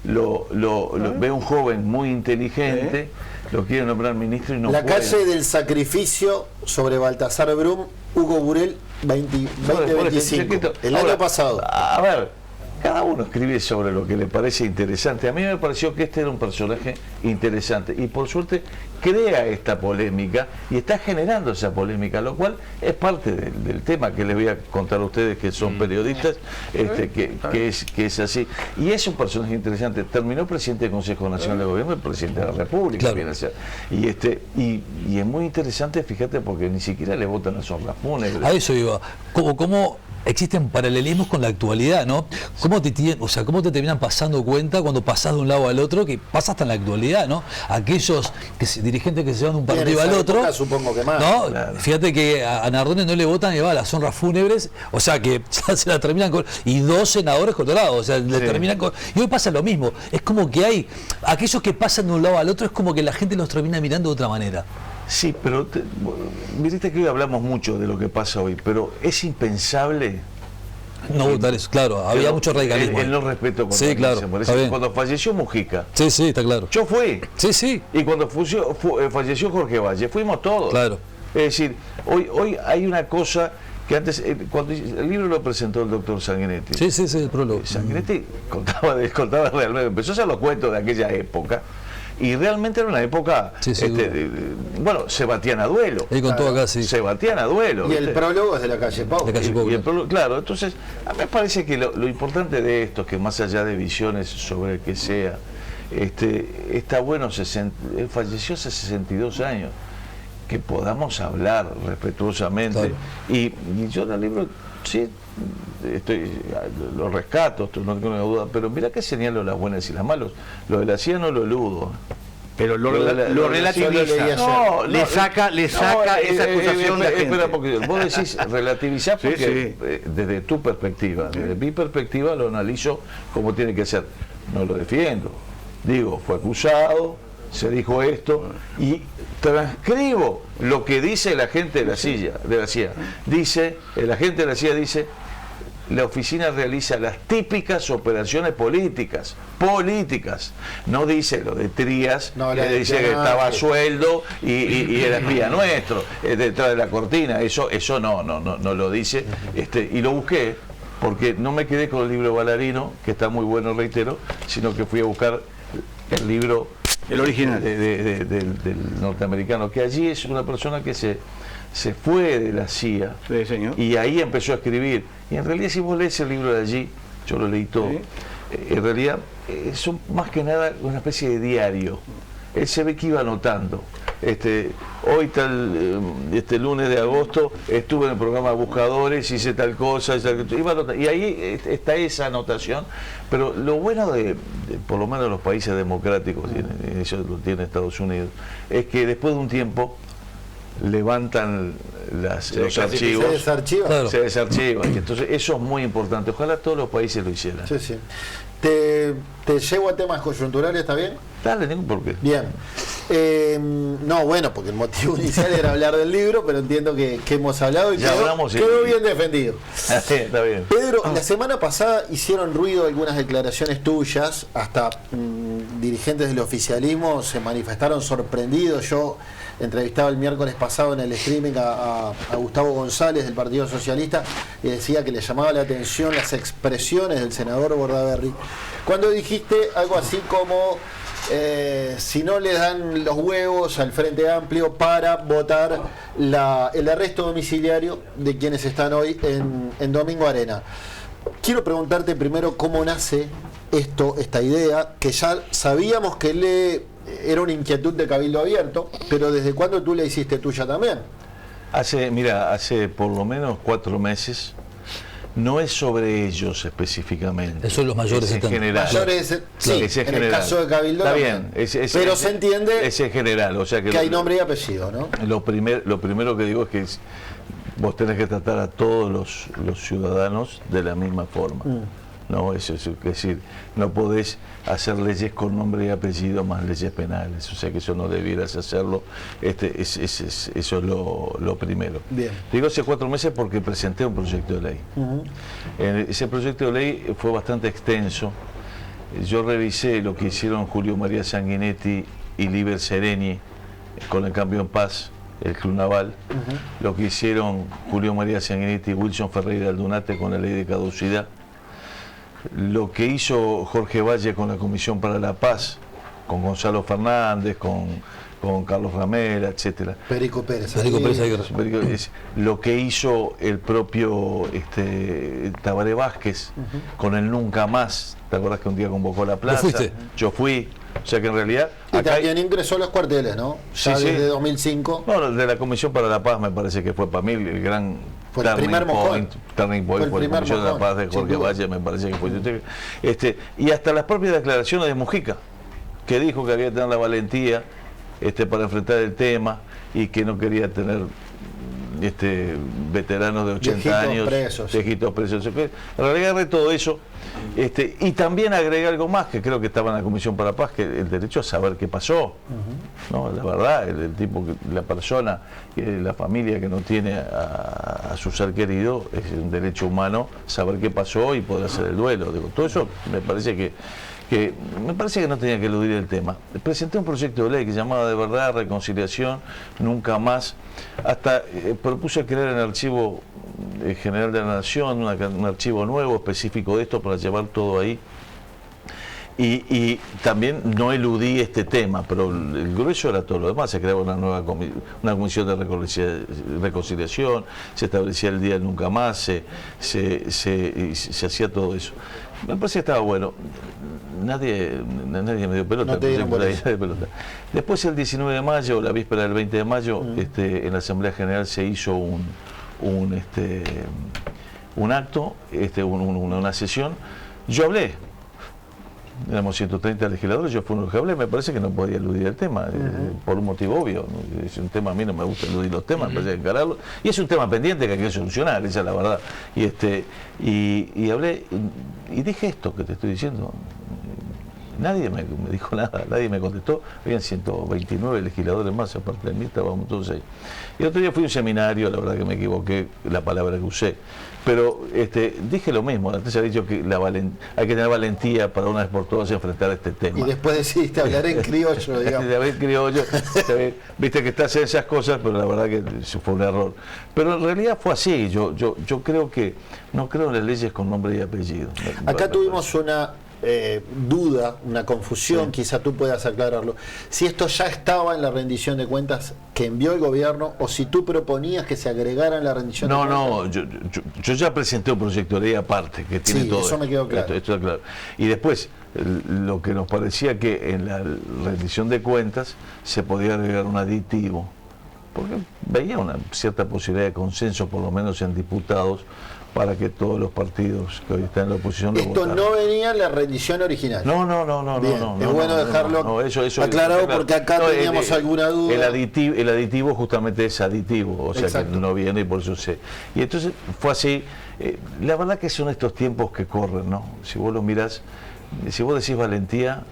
Ve un joven muy inteligente. Lo quiere nombrar ministro y no
La
puede.
calle del sacrificio sobre Baltasar Brum, Hugo Burel, 2025. El año pasado.
A ver, cada uno escribe sobre lo que le parece interesante. A mí me pareció que este era un personaje interesante y por suerte crea esta polémica y está generando esa polémica, lo cual es parte del tema que les voy a contar a ustedes que son periodistas, que es así. Y es un personaje interesante. Terminó presidente del Consejo Nacional de Gobierno y presidente de la República.
Claro.
Viene a ser. Y es muy interesante, fíjate, porque ni siquiera le votan a Sorlas Fúnebres.
A eso iba. ¿Cómo existen paralelismos con la actualidad, ¿no? ¿Cómo te terminan pasando cuenta cuando pasás de un lado al otro que pasa hasta en la actualidad, ¿no? Aquellos dirigentes que se van de un partido al otro,
época, supongo que más.
¿no? Claro. Fíjate que a Nardone no le votan y va a las honras fúnebres, o sea que ya se la terminan con, y 2 senadores colorados, o sea, le terminan con, y hoy pasa lo mismo, es como que hay aquellos que pasan de un lado al otro, es como que la gente los termina mirando de otra manera.
Sí, pero viste que hoy hablamos mucho de lo que pasa hoy, pero es impensable
no votar eso, claro, había mucho radicalismo.
El no respeto
sí, claro,
cuando falleció Mujica.
Sí, está claro.
Yo fui.
Sí.
Y cuando falleció Jorge Valle, fuimos todos.
Claro.
Es decir, hoy hay una cosa que antes, cuando el libro lo presentó el doctor Sanguinetti.
Sí, el prólogo.
Sanguinetti contaba realmente, empezó a hacer los cuentos de aquella época. Y realmente era una época, bueno, se batían a duelo.
Y contó acá, sí.
Se batían a duelo.
Y el prólogo es de la calle Pau.
Claro, entonces, a mí me parece que lo importante de esto es que más allá de visiones sobre el que sea, está bueno, él falleció hace 62 años, que podamos hablar respetuosamente. Claro. Y yo en el libro, sí, lo rescato, no tengo ninguna duda, pero mira que señalo las buenas y las malas. Lo de la CIA no lo eludo.
Pero lo relativiza. Le saca esa acusación.
Espera, porque vos decís relativizar porque desde tu perspectiva, desde mi perspectiva lo analizo como tiene que ser. No lo defiendo. Digo, fue acusado, se dijo esto y transcribo lo que dice el agente de la CIA. Dice, el agente de la CIA dice: la oficina realiza las típicas operaciones políticas. No dice lo de Trías, que dice que estaba a sueldo y era espía nuestro, detrás de la cortina. Eso no lo dice. Y lo busqué, porque no me quedé con el libro de Ballarino, que está muy bueno, reitero, sino que fui a buscar el libro,
el original
del norteamericano, que allí es una persona que se fue de la CIA, y ahí empezó a escribir. Y en realidad, si vos lees el libro de allí, yo lo leí todo, en realidad son más que nada una especie de diario. Él se ve que iba anotando. Hoy tal lunes de agosto estuve en el programa Buscadores, hice tal cosa, iba anotando, y ahí está esa anotación. Pero lo bueno de por lo menos los países democráticos, y eso lo tiene Estados Unidos, es que después de un tiempo levantan los archivos, se desarchivan, y entonces eso es muy importante. Ojalá todos los países lo hicieran.
Sí. Te llevo a temas coyunturales, ¿está bien?
Dale, ningún por qué.
Bien. No, bueno, porque el motivo inicial era hablar del libro, pero entiendo que hemos hablado y quedó bien defendido.
Está bien.
Pedro, la semana pasada hicieron ruido algunas declaraciones tuyas, hasta dirigentes del oficialismo se manifestaron sorprendidos. Yo entrevistaba el miércoles pasado en el streaming a Gustavo González del Partido Socialista y decía que le llamaba la atención las expresiones del senador Bordaberry cuando dijiste algo así como si no le dan los huevos al Frente Amplio para votar el arresto domiciliario de quienes están hoy en Domingo Arena. Quiero preguntarte primero cómo nace esta idea, que ya sabíamos que era una inquietud de Cabildo Abierto, pero ¿desde cuándo tú la hiciste tuya también?
Hace por lo menos 4 meses. No es sobre ellos específicamente.
Son los mayores.
Es en general.
En el caso de Cabildo
está bien.
Pero se entiende
es en general. O sea
que hay nombre y apellido, ¿no?
Lo primero que digo es que vos tenés que tratar a todos los ciudadanos de la misma forma. No, es decir, no podés hacer leyes con nombre y apellido más leyes penales, o sea que eso no debieras hacerlo. Eso es lo primero.
Bien.
Digo hace 4 meses porque presenté un proyecto de ley. Ese proyecto de ley fue bastante extenso. Yo revisé lo que hicieron Julio María Sanguinetti y Liber Sereni con el Cambio en Paz, el Club Naval, lo que hicieron Julio María Sanguinetti y Wilson Ferreira Aldunate con la ley de caducidad, lo que hizo Jorge Valle con la Comisión para la Paz, con Gonzalo Fernández, con Carlos Ramera, etcétera.
Perico Pérez.
Lo que hizo el propio Tabaré Vázquez con el Nunca Más. ¿Te acuerdas que un día convocó la plaza?
¿Fuiste?
Yo fui. O sea que en realidad...
Y también ingresó a los cuarteles, ¿no? Ya desde 2005.
No, de la Comisión para la Paz me parece que fue para mí el gran...
Fue el primer mojón.
Turning point fue la Comisión de la Paz de Jorge Valle, me parece que fue. Y hasta las propias declaraciones de Mujica, que dijo que había que tener la valentía para enfrentar el tema y que no quería tener veteranos de 80 años, viejitos presos. En realidad agarré todo eso, y también agregué algo más que creo que estaba en la Comisión para la Paz, que el derecho a saber qué pasó. ¿No? La verdad, el tipo, la persona, la familia que no tiene a su ser querido, es un derecho humano saber qué pasó y poder hacer el duelo. Todo eso me parece que me parece que no tenía que eludir el tema. Presenté un proyecto de ley que se llamaba De Verdad, Reconciliación, Nunca Más. Hasta propuse crear en el Archivo General de la Nación un archivo nuevo específico de esto para llevar todo ahí. Y también no eludí este tema, pero el grueso era todo lo demás. Se creaba una comisión de reconciliación, se establecía el Día del Nunca Más, se hacía todo eso. Me parece que estaba bueno. Nadie me dio pelota.
No te dieron
pelota. Después, el 19 de mayo, la víspera del 20 de mayo, en la Asamblea General se hizo un acto, una sesión. Yo hablé. Éramos 130 legisladores, yo fui uno que hablé, me parece que no podía eludir el tema, por un motivo obvio. ¿No? Es un tema, a mí no me gusta eludir los temas, me parece que encararlo. Y es un tema pendiente que hay que solucionar, esa es la verdad. Y hablé, y dije esto que te estoy diciendo. Nadie me dijo nada, nadie me contestó. Habían 129 legisladores más, aparte de mí, estábamos todos ahí. Y el otro día fui a un seminario, la verdad que me equivoqué, la palabra que usé. Pero dije lo mismo, antes se ha dicho que hay que tener valentía para una vez por todas enfrentar este tema.
Y después decidiste hablar en criollo, digamos.
En criollo, viste que estás en esas cosas, pero la verdad que eso fue un error. Pero en realidad fue así, yo creo que no creo en las leyes con nombre y apellido.
Acá tuvimos una duda, una confusión, quizá tú puedas aclararlo. Si esto ya estaba en la rendición de cuentas que envió el gobierno o si tú proponías que se agregara en la rendición de cuentas.
No, yo ya presenté un proyecto de ley aparte que tiene todo.
Eso me quedó claro.
Esto está claro. Y después, lo que nos parecía que en la rendición de cuentas se podía agregar un aditivo, porque veía una cierta posibilidad de consenso, por lo menos en diputados, para que todos los partidos que hoy están en la oposición lo
votaran. Esto no venía en la rendición original.
No.
Es bueno dejarlo aclarado porque acá teníamos alguna duda.
El aditivo justamente es aditivo, o sea que no viene y por eso sé. Y entonces fue así. La verdad que son estos tiempos que corren, ¿no? Si vos lo mirás, si vos decís valentía,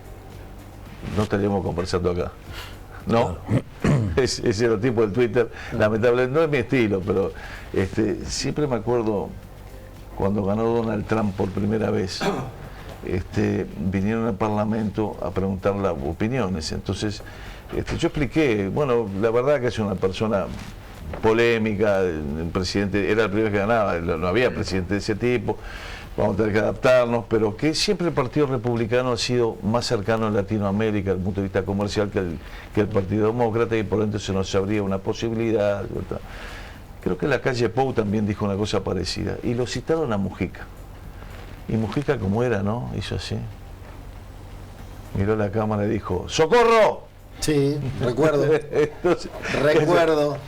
no estaríamos conversando acá. ¿No? Ese era el tipo del Twitter, lamentablemente no es mi estilo, pero siempre me acuerdo cuando ganó Donald Trump por primera vez, vinieron al Parlamento a preguntar las opiniones. Entonces, yo expliqué, bueno, la verdad que es una persona polémica, el presidente era el primero que ganaba, no había presidente de ese tipo, vamos a tener que adaptarnos, pero que siempre el Partido Republicano ha sido más cercano en Latinoamérica desde el punto de vista comercial que el Partido Demócrata, y por lo tanto se nos abría una posibilidad. Creo que la calle Pou también dijo una cosa parecida, y lo citaron a Mujica. Y Mujica, como era, ¿no? Hizo así. Miró la cámara y dijo, ¡socorro!
Sí, recuerdo.
Entonces,
recuerdo.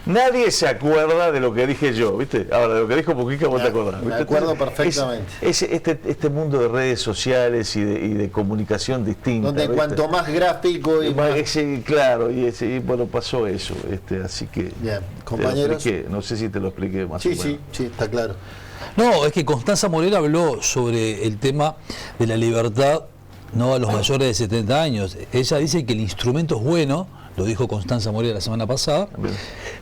Nadie se acuerda de lo que dije yo, ¿viste? Ahora, de lo que dijo Mujica, vos te acordás.
Me acuerdo perfectamente.
Este mundo de redes sociales y de comunicación distinta.
Donde ¿viste? Cuanto más gráfico y más...
claro, y bueno, pasó eso. Así que...
Bien, compañeros.
No sé si te lo expliqué más o menos.
Sí, está claro.
No, es que Constanza Morera habló sobre el tema de la libertad, no a los mayores de 70 años. Ella dice que el instrumento es bueno, lo dijo Constanza Morera la semana pasada,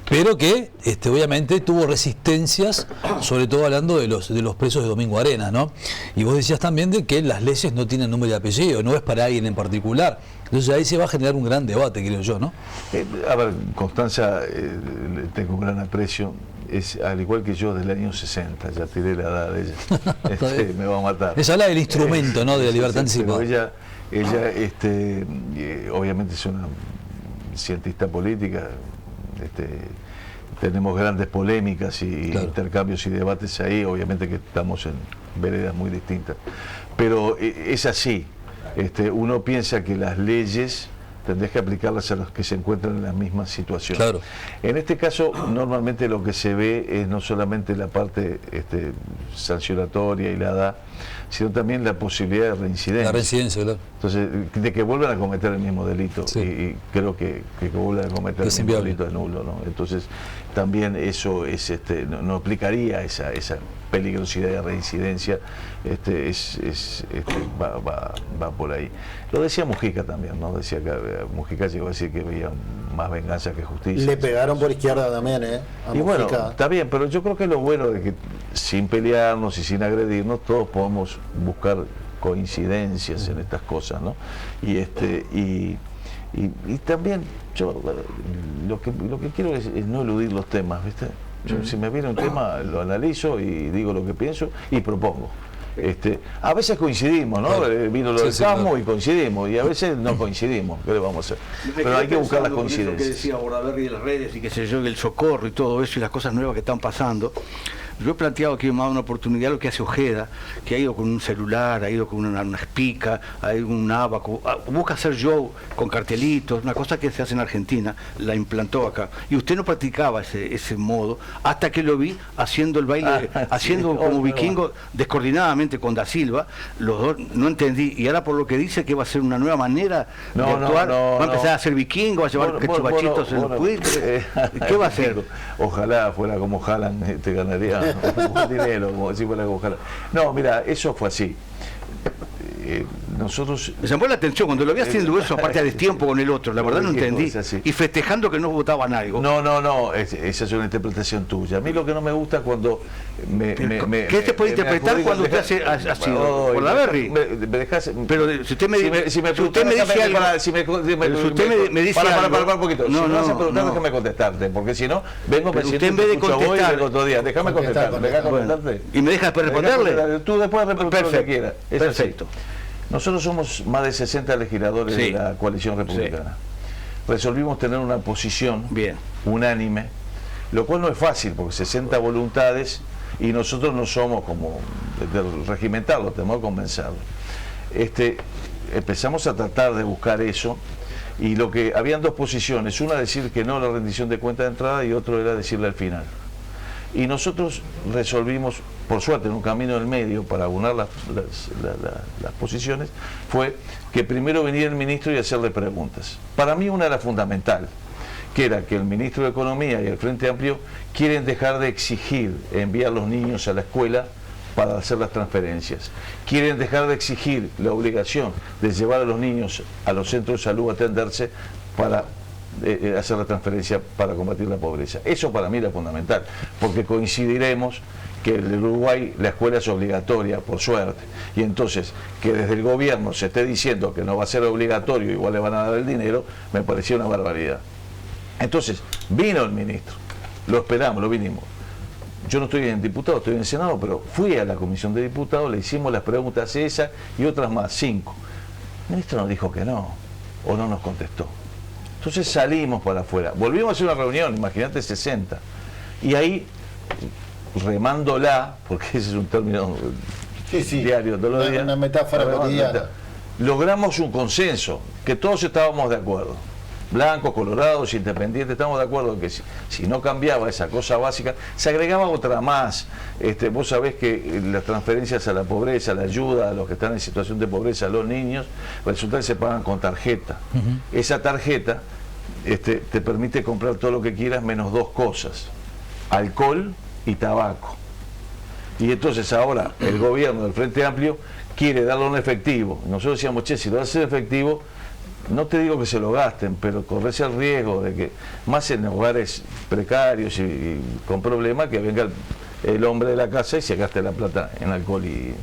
pero que obviamente tuvo resistencias, sobre todo hablando de los presos de Domingo Arenas, ¿no? Y vos decías también de que las leyes no tienen número y apellido, no es para alguien en particular. Entonces ahí se va a generar un gran debate, creo yo, ¿no?
A ver, Constanza, tengo un gran aprecio, es al igual que yo del año 60, ya tiré la edad de ella, me va a matar.
Es habla del instrumento, ¿no? De la libertad anticipada.
Ella obviamente es una cientista política, tenemos grandes polémicas y intercambios y debates ahí, obviamente que estamos en veredas muy distintas, pero es así. Uno piensa que las leyes tendrías que aplicarlas a los que se encuentran en la misma situación.
Claro.
En este caso, normalmente lo que se ve es no solamente la parte sancionatoria y la edad, sino también la posibilidad de reincidencia.
La reincidencia, claro.
Entonces, de que vuelvan a cometer el mismo delito. Sí. Y creo que vuelvan a cometer el mismo delito es nulo, ¿no? Entonces, también eso es no aplicaría esa peligrosidad de reincidencia, va por ahí. Lo decía Mujica también, ¿no? Decía que Mujica llegó a decir que veía más venganza que justicia.
Le pegaron por izquierda también, a
y
Mujica.
Bueno, está bien, pero yo creo que lo bueno de que sin pelearnos y sin agredirnos, todos podemos buscar coincidencias en estas cosas, ¿no? Y también yo lo que quiero es no eludir los temas, ¿viste? Yo, si me viene un tema, lo analizo y digo lo que pienso y propongo. A veces coincidimos, ¿no? Vino lo del Casmo y coincidimos, y a veces no coincidimos. ¿Qué le vamos a hacer? Pero hay que buscar las coincidencias.
Lo que decía Bordaberry de las redes y qué sé yo, el socorro y todo eso y las cosas nuevas que están pasando. Yo he planteado que me ha dado una oportunidad lo que hace Ojeda, que ha ido con un celular, ha ido con una espica, ha ido con un abaco, busca hacer show con cartelitos, una cosa que se hace en Argentina, la implantó acá. Y usted no practicaba ese modo hasta que lo vi haciendo el baile, haciendo como vikingo, descoordinadamente con Da Silva, los dos no entendí. Y ahora por lo que dice que va a ser una nueva manera de actuar, va a empezar a hacer vikingo, va a llevar chubachitos en el Twitter. ¿Qué va a hacer?
Ojalá fuera como Haaland, te ganaría un dinero, como si fuera como Haaland. No, mira, eso fue así. Nosotros...
Me llamó la atención cuando lo vi haciendo eso, aparte a destiempo con el otro, la verdad no entendí. Y festejando que no votaban algo.
No, esa es una interpretación tuya. A mí lo que no me gusta es cuando
¿qué te puede interpretar cuando usted hace así? Por la Berry. Pero si usted me dice
para un poquito. No, déjame contestarte, porque si no, vengo me siento
en vez de contestar
otro día. Déjame contestarte.
¿Y me deja después responderle?
Tú después respondes lo que quieras.
Perfecto.
Nosotros somos más de 60 legisladores de la coalición republicana. Resolvimos tener una posición unánime, lo cual no es fácil, porque 60 voluntades y nosotros no somos como de regimentarlo, tenemos que convencerlo. Empezamos a tratar de buscar eso, y lo que habían dos posiciones, una decir que no a la rendición de cuenta de entrada y otro era decirle al final. Y nosotros resolvimos, por suerte, en un camino del medio para aunar las posiciones, fue que primero venía el ministro y hacerle preguntas. Para mí una era fundamental, que era que el ministro de Economía y el Frente Amplio quieren dejar de exigir enviar a los niños a la escuela para hacer las transferencias. Quieren dejar de exigir la obligación de llevar a los niños a los centros de salud a atenderse para hacer la transferencia para combatir la pobreza. Eso para mí era fundamental, porque coincidiremos que en el Uruguay la escuela es obligatoria, por suerte, y entonces que desde el gobierno se esté diciendo que no va a ser obligatorio, igual le van a dar el dinero, me parecía una barbaridad. Entonces vino el ministro, lo esperamos, lo vinimos. Yo no estoy en diputado, estoy en Senado, pero fui a la comisión de diputados, le hicimos las preguntas esas y otras más, 5. El ministro nos dijo que no, o no nos contestó. Entonces salimos para afuera, volvimos a hacer una reunión, imagínate 60, y ahí remándola, porque ese es un término diario todos los días,
una metáfora cotidiana,
logramos un consenso, que todos estábamos de acuerdo, blancos, colorados, independientes, estamos de acuerdo en que si no cambiaba esa cosa básica, se agregaba otra más. Vos sabés que las transferencias a la pobreza, la ayuda a los que están en situación de pobreza, a los niños, resulta que se pagan con tarjeta. Esa tarjeta te permite comprar todo lo que quieras menos dos cosas: alcohol y tabaco. Y entonces ahora el gobierno del Frente Amplio quiere darlo en efectivo. Nosotros decíamos, che, si lo haces en efectivo, no te digo que se lo gasten, pero corres el riesgo de que, más en hogares precarios y con problemas, que venga el hombre de la casa y se gaste la plata en alcohol y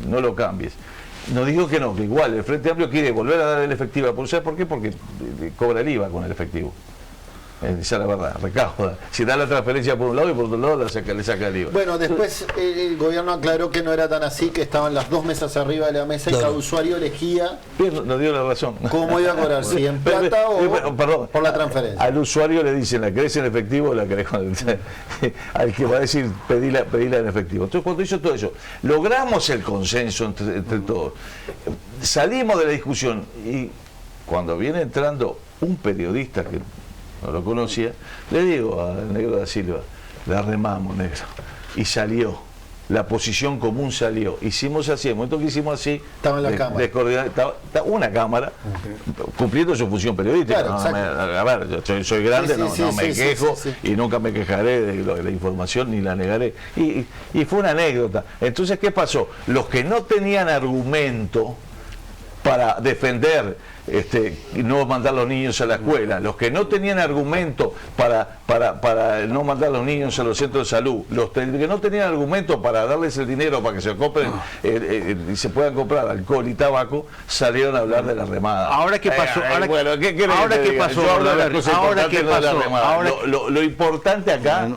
no lo cambies. No digo que no, que igual el Frente Amplio quiere volver a dar el efectivo. ¿Sabes por qué? Porque cobra el IVA con el efectivo. Esa es la verdad, recauda. Si da la transferencia por un lado y por otro lado le saca el IVA.
Bueno, después el gobierno aclaró que no era tan así, que estaban las dos mesas arriba de la mesa y cada usuario elegía.
Nos dio la razón.
¿Cómo iba a cobrar? ¿Si en plata o por la transferencia?
Al usuario le dicen, ¿la querés en efectivo o la querés con el... Al que va a decir, pedila en efectivo. Entonces, cuando hizo todo eso, logramos el consenso entre todos. Salimos de la discusión y cuando viene entrando un periodista que no lo conocía, le digo al negro Da Silva, la remamos, negro, y salió, la posición común salió, hicimos así, el momento que hicimos así,
estaba en la cámara,
estaba una cámara cumpliendo su función periodística.
Claro,
a ver, soy grande, no me quejo y nunca me quejaré de la información ni la negaré, y fue una anécdota. Entonces, ¿qué pasó? Los que no tenían argumento para defender no mandar a los niños a la escuela, los que no tenían argumento para no mandar a los niños a los centros de salud, los que no tenían argumento para darles el dinero para que se compren y se puedan comprar alcohol y tabaco, salieron a hablar de la remada.
Ahora qué pasó,
lo importante acá.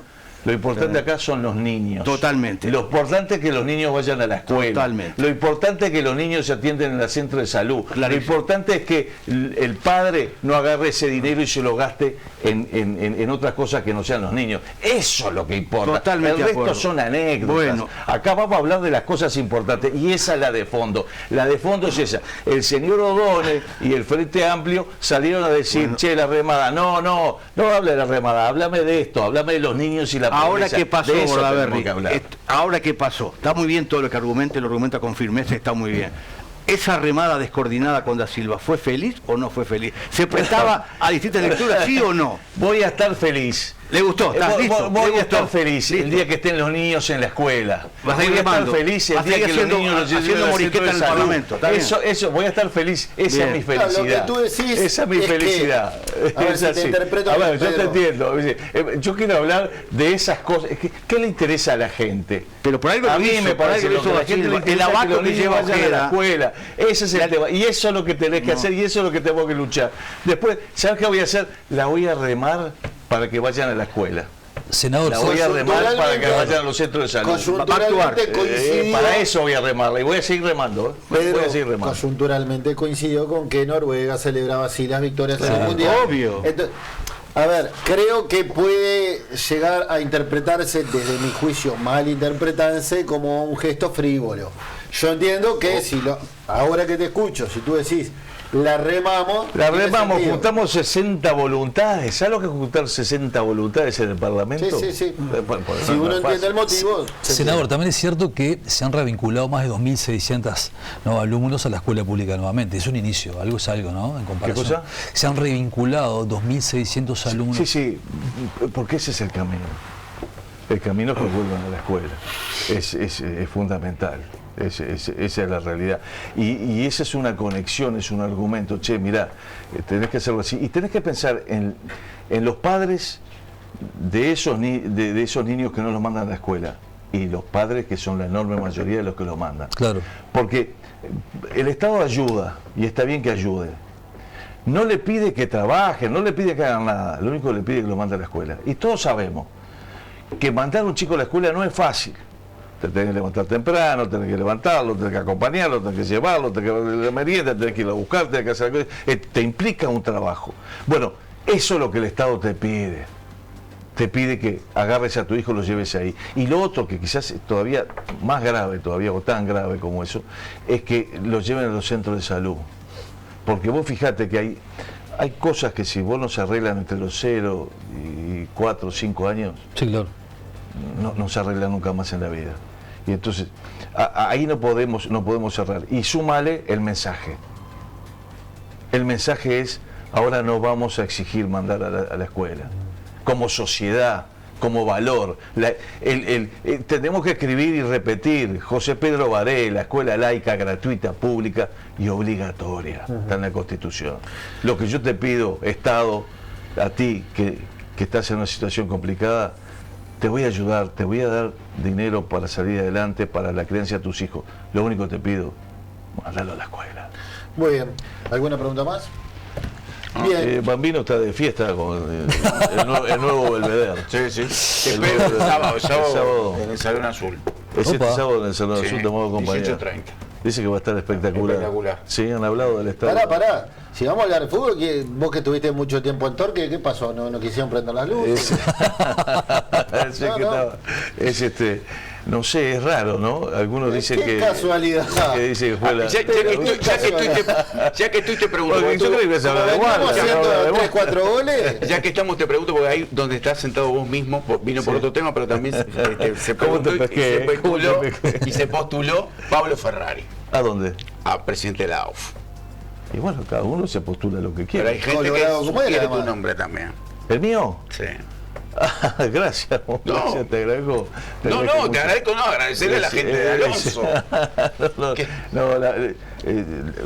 Lo importante acá son los niños.
Totalmente.
Lo importante es que los niños vayan a la escuela.
Totalmente.
Lo importante es que los niños se atienden en el centro de salud.
Clarísimo.
Lo importante es que el padre no agarre ese dinero y se lo gaste en otras cosas que no sean los niños. Eso es lo que importa.
Totalmente.
El resto son anécdotas.
Bueno.
Acá vamos a hablar de las cosas importantes y esa es la de fondo. La de fondo es esa. El señor O'Donnell y el Frente Amplio salieron a decir, che, la remada. No hable de la remada, háblame de esto, háblame de los niños y la
Ahora qué pasó, Bordaberry.
que
Ahora qué pasó. Está muy bien todo lo que argumenta, lo argumenta con firmeza, está muy bien. ¿Esa remada descoordinada con Da Silva fue feliz o no fue feliz? ¿Se prestaba a distintas lecturas, sí o no?
Voy a estar feliz.
¿Le gustó? ¿Estás listo?
Voy a estar feliz el día que estén los niños en la escuela.
Vas a ir
voy a estar
remando.
feliz el día que los niños los lleven
haciendo
al
morisqueta
centro
en
de
el
salud.
Parlamento.
Eso, voy a estar feliz. Esa
Bien.
es mi felicidad.
Lo que tú decís
esa es mi felicidad.
A ver
Es
si te
así.
interpreto
A
bien,
ver, yo te
Pedro.
entiendo. Yo quiero hablar de esas cosas. ¿Qué le interesa a la gente?
Pero por algo
a
lo
mí
hizo,
me
por
parece
algo lo
que
hizo
la
Da
gente
Silva.
le interesa
El abaco
que los
que
niños
lleva
vayan a la
Ojeda.
escuela. Ese es el tema. Y eso es lo que tenés que hacer y eso es lo que tenemos que luchar. Después, ¿sabes qué voy a hacer? La voy a remar para que vayan a la escuela.
Senador,
La voy a remar para que vayan a los centros de salud.
Conjunturalmente coincidió.
Para eso voy a remarla y voy a seguir remando.
Pedro,
Voy a seguir remando.
conjunturalmente coincidió con que Noruega celebraba así las victorias en el Mundial.
Obvio.
Entonces, a ver, creo que puede llegar a interpretarse, desde mi juicio, mal interpretarse como un gesto frívolo. Yo entiendo que ahora que te escucho, si tú decís, la remamos,
juntamos 60 voluntades. ¿Sabes lo que es juntar 60 voluntades en el Parlamento?
Sí. Si
no
uno
es
entiende
fácil.
el motivo.
senador, también es cierto que se han revinculado más de 2.600 alumnos a la escuela pública nuevamente. Es un inicio, algo es algo, ¿no? En comparación.
¿Qué cosa?
Se han revinculado 2.600 alumnos.
Sí, porque ese es el camino. El camino es que vuelvan a la escuela. Es fundamental. Esa es la realidad. Y esa es una conexión, es un argumento. Che, mirá, tenés que hacerlo así. Y tenés que pensar en los padres de esos niños que no los mandan a la escuela y los padres que son la enorme mayoría de los que los mandan.
Claro.
Porque el Estado ayuda, y está bien que ayude. No le pide que trabajen, no le pide que hagan nada. Lo único que le pide es que lo mande a la escuela. Y todos sabemos que mandar a un chico a la escuela no es fácil. Te tenés que levantar temprano, tenés que levantarlo, tenés que acompañarlo, tenés que llevarlo, tenés que darle la merienda, tenés que ir a buscar, tenés que hacer cosas. Te implica un trabajo. Bueno, eso es lo que el Estado te pide. Te pide que agarres a tu hijo y lo lleves ahí. Y lo otro, que quizás es todavía más grave, todavía o tan grave como eso, es que lo lleven a los centros de salud. Porque vos fijate que hay cosas que si vos no se arreglan entre los 0 y 4 o 5 años,
Sí, claro.
no se arregla nunca más en la vida. Y entonces, ahí no podemos cerrar. Y súmale el mensaje. El mensaje es, ahora no vamos a exigir mandar a la escuela. Como sociedad, como valor. Tenemos que escribir y repetir, José Pedro Varela, la escuela laica, gratuita, pública y obligatoria. Está en la Constitución. Lo que yo te pido, Estado, a ti que estás en una situación complicada, te voy a ayudar, te voy a dar dinero para salir adelante, para la crianza de tus hijos. Lo único que te pido, mandalo a la escuela.
Muy bien. ¿Alguna pregunta más? Bien.
Bambino está de fiesta con el nuevo Belvedere.
Sí.
El
sábado en el Salón Azul.
Es este
Opa.
sábado en el Salón Azul, de modo compañía.
18:30.
Dice que va a estar espectacular. Sí, han hablado del estado.
Pará. Si vamos a hablar de fútbol, vos que estuviste mucho tiempo en Torque, ¿qué pasó? ¿No quisieron prender las luces?
No sé, es raro, ¿no? Algunos dicen
Qué casualidad.
Que dice que fue la...
Ya que tú te pregunto,
Porque yo creo que se habla de
¿Estamos haciendo 3, 4 goles?
ya que estamos te pregunto, porque ahí donde estás sentado vos mismo, vino por otro tema, pero también se preguntó y se postuló Pablo Ferrari.
¿A dónde?
A presidente de la AUF.
Y bueno, cada uno se postula lo que
Pero
quiere.
hay gente
Colorado,
que
¿cómo era,
sugiere tu
además?
nombre también.
¿El mío?
Sí.
Gracias, gracias, te agradezco.
Te agradezco, agradecerle a la gente de Alonso.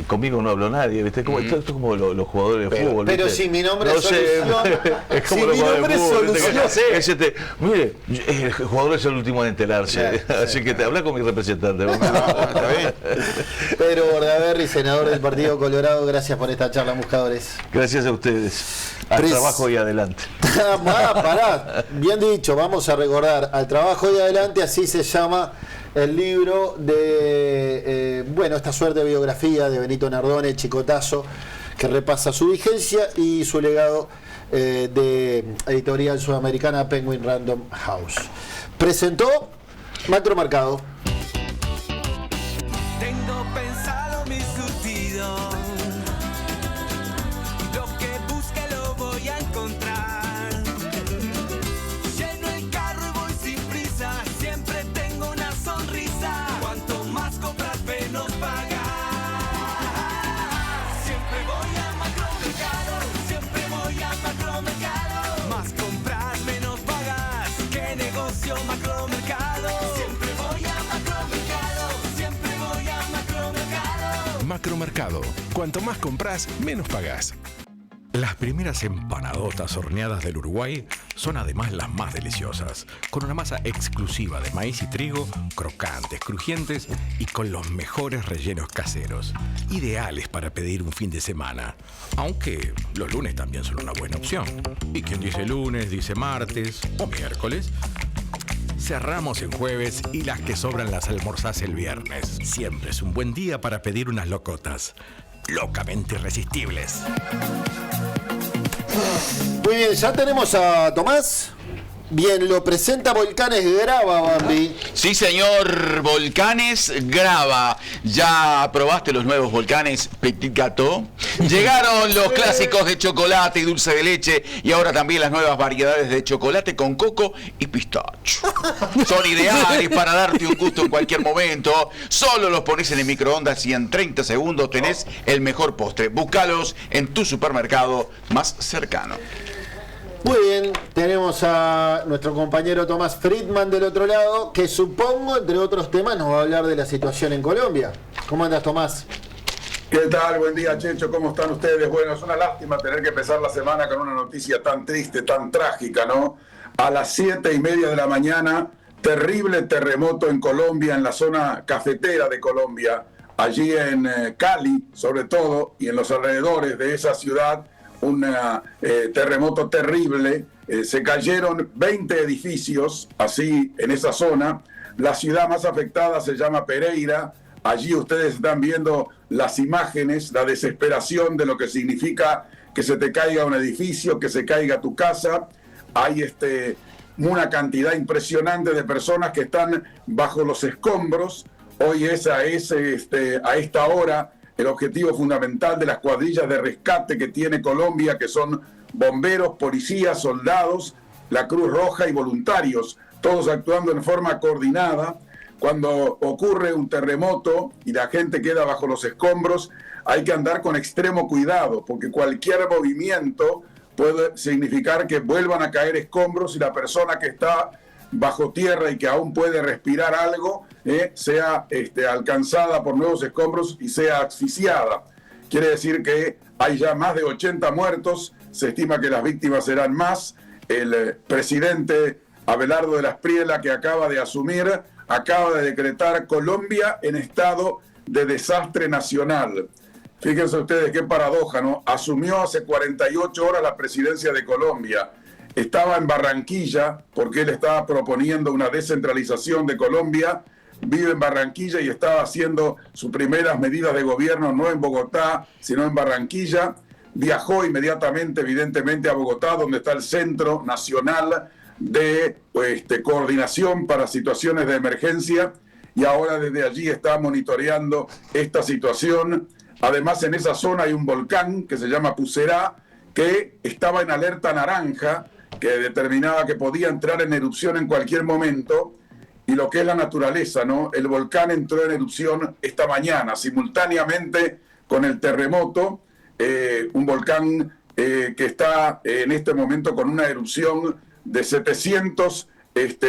conmigo no habló nadie, ¿viste? Esto es como los jugadores de fútbol.
Pero
¿viste?
si mi nombre es solución.
Es como
si
los
mi nombre es solución.
Mire, el jugador es el último en enterarse. Así que te habla con mi representante.
Está bien. Pedro Bordaberry, senador del Partido Colorado, gracias por esta charla, Buscadores.
Gracias a ustedes. Al trabajo y adelante.
Pará, bien dicho, vamos a recordar al trabajo y adelante, así se llama el libro de esta suerte de biografía de Benito Nardone, Chicotazo, que repasa su vigencia y su legado de editorial sudamericana Penguin Random House. Presentó Macromercado.
Tengo pensado mi surtido, lo que busque lo voy a encontrar. Lleno el carro y voy sin prisa, siempre tengo una sonrisa. Cuanto más compras, menos pagas. Siempre voy a Macromercado, siempre voy a Macromercado. Más compras, menos pagas. ¿Qué negocio Macromercado? Siempre voy a Macromercado, siempre voy a Macromercado.
Macromercado. Cuanto más compras, menos pagás.
Las primeras empanadotas horneadas del Uruguay son además las más deliciosas, con una masa exclusiva de maíz y trigo, crocantes, crujientes y con los mejores rellenos caseros, ideales para pedir un fin de semana, aunque los lunes también son una buena opción. Y quien dice lunes, dice martes o miércoles. Cerramos en jueves y las que sobran las almorzás el viernes. Siempre es un buen día para pedir unas locotas, locamente irresistibles.
Muy bien, ya tenemos a Tomás. Bien, lo presenta Volcanes Grava, Bambi.
Sí, señor, Volcanes Grava. ¿Ya probaste los nuevos Volcanes Petit Gâteau? Llegaron los clásicos de chocolate y dulce de leche y ahora también las nuevas variedades de chocolate con coco y pistacho. Son ideales para darte un gusto en cualquier momento. Solo los pones en el microondas y en 30 segundos tenés el mejor postre. Búscalos en tu supermercado más cercano.
Muy bien, tenemos a nuestro compañero Tomás Friedman del otro lado, que supongo, entre otros temas, nos va a hablar de la situación en Colombia. ¿Cómo andas, Tomás?
¿Qué tal? Buen día, Checho. ¿Cómo están ustedes? Bueno, es una lástima tener que empezar la semana con una noticia tan triste, tan trágica, ¿no? A las 7:30 de la mañana, terrible terremoto en Colombia, en la zona cafetera de Colombia, allí en Cali, sobre todo, y en los alrededores de esa ciudad. Un terremoto terrible, se cayeron 20 edificios, así en esa zona. La ciudad más afectada se llama Pereira. Allí ustedes están viendo las imágenes, la desesperación de lo que significa que se te caiga un edificio, que se caiga tu casa. Hay una cantidad impresionante de personas que están bajo los escombros. Hoy a esta hora, el objetivo fundamental de las cuadrillas de rescate que tiene Colombia, que son bomberos, policías, soldados, la Cruz Roja y voluntarios, todos actuando en forma coordinada. Cuando ocurre un terremoto y la gente queda bajo los escombros, hay que andar con extremo cuidado, porque cualquier movimiento puede significar que vuelvan a caer escombros y la persona que está bajo tierra y que aún puede respirar algo, sea alcanzada por nuevos escombros y sea asfixiada. Quiere decir que hay ya más de 80 muertos, se estima que las víctimas serán más. El presidente Abelardo de la Espriella, que acaba de asumir, acaba de decretar Colombia en estado de desastre nacional. Fíjense ustedes qué paradoja, ¿no? Asumió hace 48 horas la presidencia de Colombia. Estaba en Barranquilla porque él estaba proponiendo una descentralización de Colombia, vive en Barranquilla y estaba haciendo sus primeras medidas de gobierno no en Bogotá, sino en Barranquilla. Viajó inmediatamente, evidentemente, a Bogotá, donde está el Centro Nacional de Coordinación para Situaciones de Emergencia, y ahora desde allí está monitoreando esta situación. Además, en esa zona hay un volcán que se llama Pucerá, que estaba en alerta naranja, que determinaba que podía entrar en erupción en cualquier momento. Y lo que es la naturaleza, ¿no? El volcán entró en erupción esta mañana, simultáneamente con el terremoto. Un volcán que está en este momento con una erupción de 700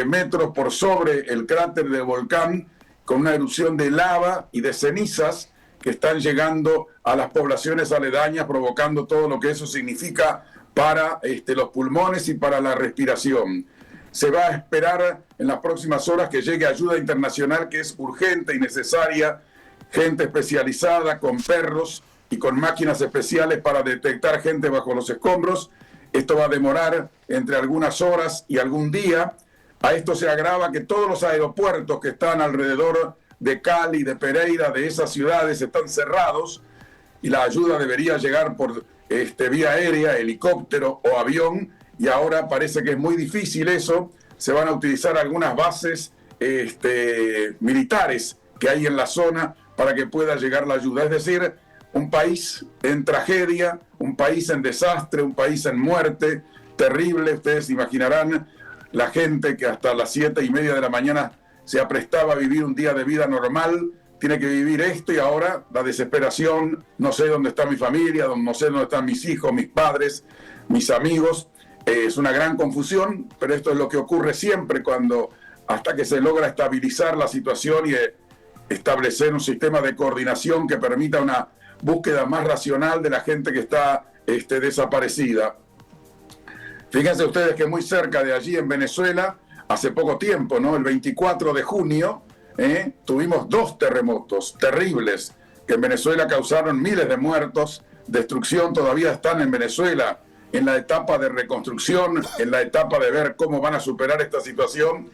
metros por sobre el cráter del volcán, con una erupción de lava y de cenizas que están llegando a las poblaciones aledañas, provocando todo lo que eso significa para los pulmones y para la respiración. Se va a esperar en las próximas horas que llegue ayuda internacional, que es urgente y necesaria, gente especializada con perros y con máquinas especiales para detectar gente bajo los escombros. Esto va a demorar entre algunas horas y algún día. A esto se agrava que todos los aeropuertos que están alrededor de Cali, de Pereira, de esas ciudades están cerrados y la ayuda debería llegar por vía aérea, helicóptero o avión, y ahora parece que es muy difícil eso. Se van a utilizar algunas bases militares que hay en la zona para que pueda llegar la ayuda. Es decir, un país en tragedia, un país en desastre, un país en muerte terrible. Ustedes imaginarán la gente que hasta las 7:30 de la mañana se aprestaba a vivir un día de vida normal, tiene que vivir esto, y ahora la desesperación, no sé dónde está mi familia, no sé dónde están mis hijos, mis padres, mis amigos. Es una gran confusión, pero esto es lo que ocurre siempre hasta que se logra estabilizar la situación y establecer un sistema de coordinación que permita una búsqueda más racional de la gente que está desaparecida. Fíjense ustedes que muy cerca de allí en Venezuela, hace poco tiempo, ¿no? El 24 de junio, tuvimos 2 terremotos terribles que en Venezuela causaron miles de muertos, destrucción. Todavía están en Venezuela en la etapa de reconstrucción, en la etapa de ver cómo van a superar esta situación.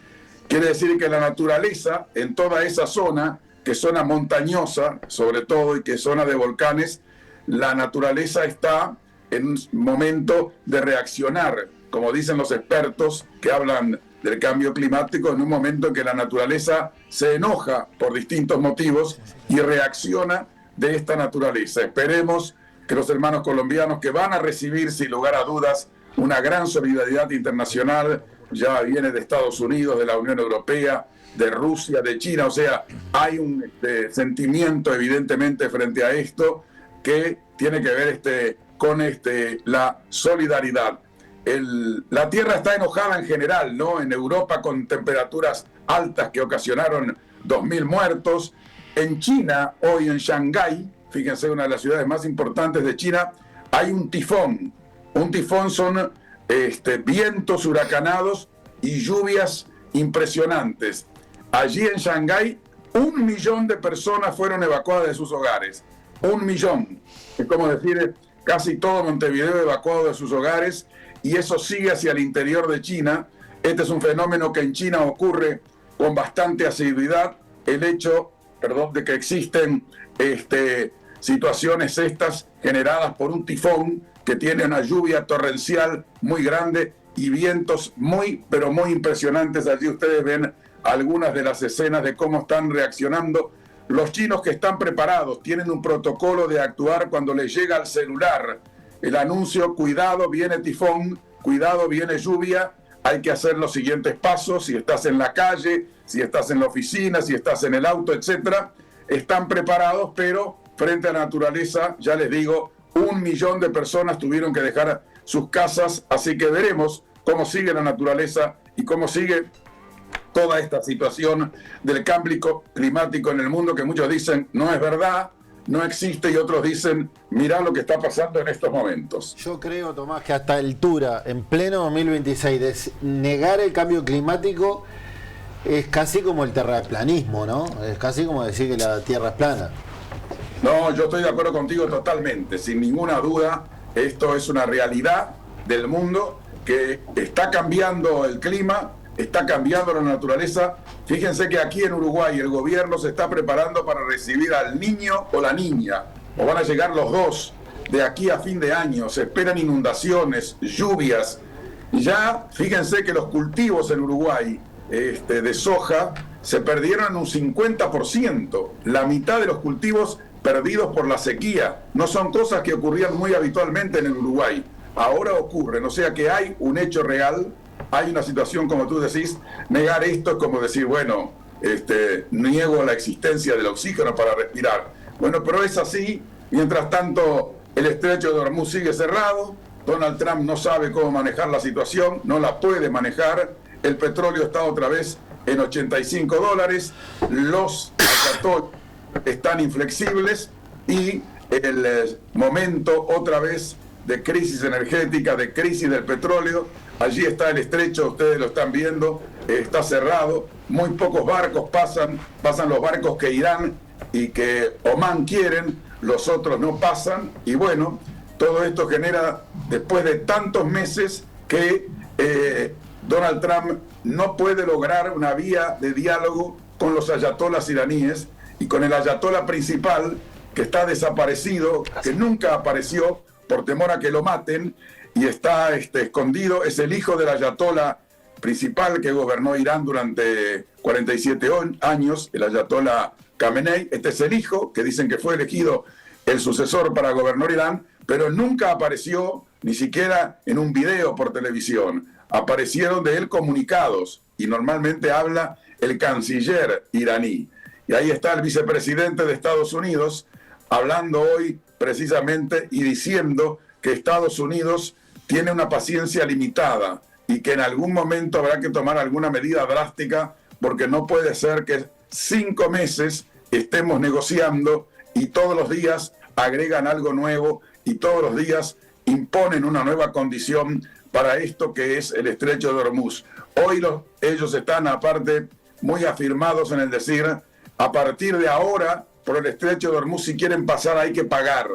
Quiere decir que la naturaleza en toda esa zona, que es zona montañosa sobre todo y que es zona de volcanes, la naturaleza está en un momento de reaccionar, como dicen los expertos que hablan del cambio climático, en un momento en que la naturaleza se enoja por distintos motivos y reacciona de esta naturaleza. Esperemos que los hermanos colombianos, que van a recibir sin lugar a dudas una gran solidaridad internacional, ya viene de Estados Unidos, de la Unión Europea, de Rusia, de China, o sea, hay un sentimiento evidentemente frente a esto que tiene que ver con la solidaridad. La Tierra está enojada en general, ¿no? En Europa, con temperaturas altas que ocasionaron 2.000 muertos. En China, hoy en Shanghái, fíjense, una de las ciudades más importantes de China, hay un tifón. Un tifón son vientos huracanados y lluvias impresionantes. Allí en Shanghái, 1 millón de personas fueron evacuadas de sus hogares. 1 millón. Es como decir, casi todo Montevideo evacuado de sus hogares, y eso sigue hacia el interior de China. Este es un fenómeno que en China ocurre con bastante asiduidad. El hecho, de que existen situaciones estas generadas por un tifón que tiene una lluvia torrencial muy grande y vientos muy, pero muy impresionantes. Allí ustedes ven algunas de las escenas de cómo están reaccionando. Los chinos, que están preparados, tienen un protocolo de actuar cuando les llega al celular el anuncio: cuidado, viene tifón, cuidado, viene lluvia. Hay que hacer los siguientes pasos. Si estás en la calle, si estás en la oficina, si estás en el auto, etcétera, están preparados, pero frente a la naturaleza, ya les digo, 1 millón de personas tuvieron que dejar sus casas. Así que veremos cómo sigue la naturaleza y cómo sigue toda esta situación del cambio climático en el mundo, que muchos dicen no es verdad, no existe, y otros dicen mirá lo que está pasando en estos momentos.
Yo creo, Tomás, que hasta altura, en pleno 2026, negar el cambio climático es casi como el terraplanismo, ¿no? Es casi como decir que la Tierra es plana.
No, yo estoy de acuerdo contigo totalmente, sin ninguna duda. Esto es una realidad del mundo, que está cambiando el clima, está cambiando la naturaleza. Fíjense que aquí en Uruguay el gobierno se está preparando para recibir al niño o la niña, o van a llegar los dos de aquí a fin de año. Se esperan inundaciones, lluvias. Ya fíjense que los cultivos en Uruguay de soja se perdieron en un 50%, la mitad de los cultivos perdidos por la sequía. No son cosas que ocurrían muy habitualmente en el Uruguay, ahora ocurren. O sea que hay un hecho real, hay una situación, como tú decís. Negar esto es como decir, bueno, niego la existencia del oxígeno para respirar. Bueno, pero es así. Mientras tanto, el estrecho de Hormuz sigue cerrado. Donald Trump no sabe cómo manejar la situación, no la puede manejar. El petróleo está otra vez en $85. Los acatollos están inflexibles. y el momento otra vez de crisis energética, de crisis del petróleo. Allí está el estrecho, ustedes lo están viendo, está cerrado, muy pocos barcos pasan los barcos que Irán y que Omán quieren, los otros no pasan, y bueno, todo esto genera, después de tantos meses, que Donald Trump no puede lograr una vía de diálogo con los ayatolas iraníes y con el ayatola principal, que está desaparecido, que nunca apareció por temor a que lo maten, y está escondido. Es el hijo del ayatola principal que gobernó Irán durante 47 años, el ayatola Khamenei. Este es el hijo, que dicen que fue elegido el sucesor para gobernar Irán, pero nunca apareció ni siquiera en un video por televisión. Aparecieron de él comunicados, y normalmente habla el canciller iraní. Y ahí está el vicepresidente de Estados Unidos hablando hoy precisamente y diciendo que Estados Unidos tiene una paciencia limitada y que en algún momento habrá que tomar alguna medida drástica, porque no puede ser que 5 meses estemos negociando y todos los días agregan algo nuevo y todos los días imponen una nueva condición para esto que es el estrecho de Hormuz. Hoy ellos están aparte muy afirmados en el decir, a partir de ahora, por el estrecho de Hormuz, si quieren pasar hay que pagar.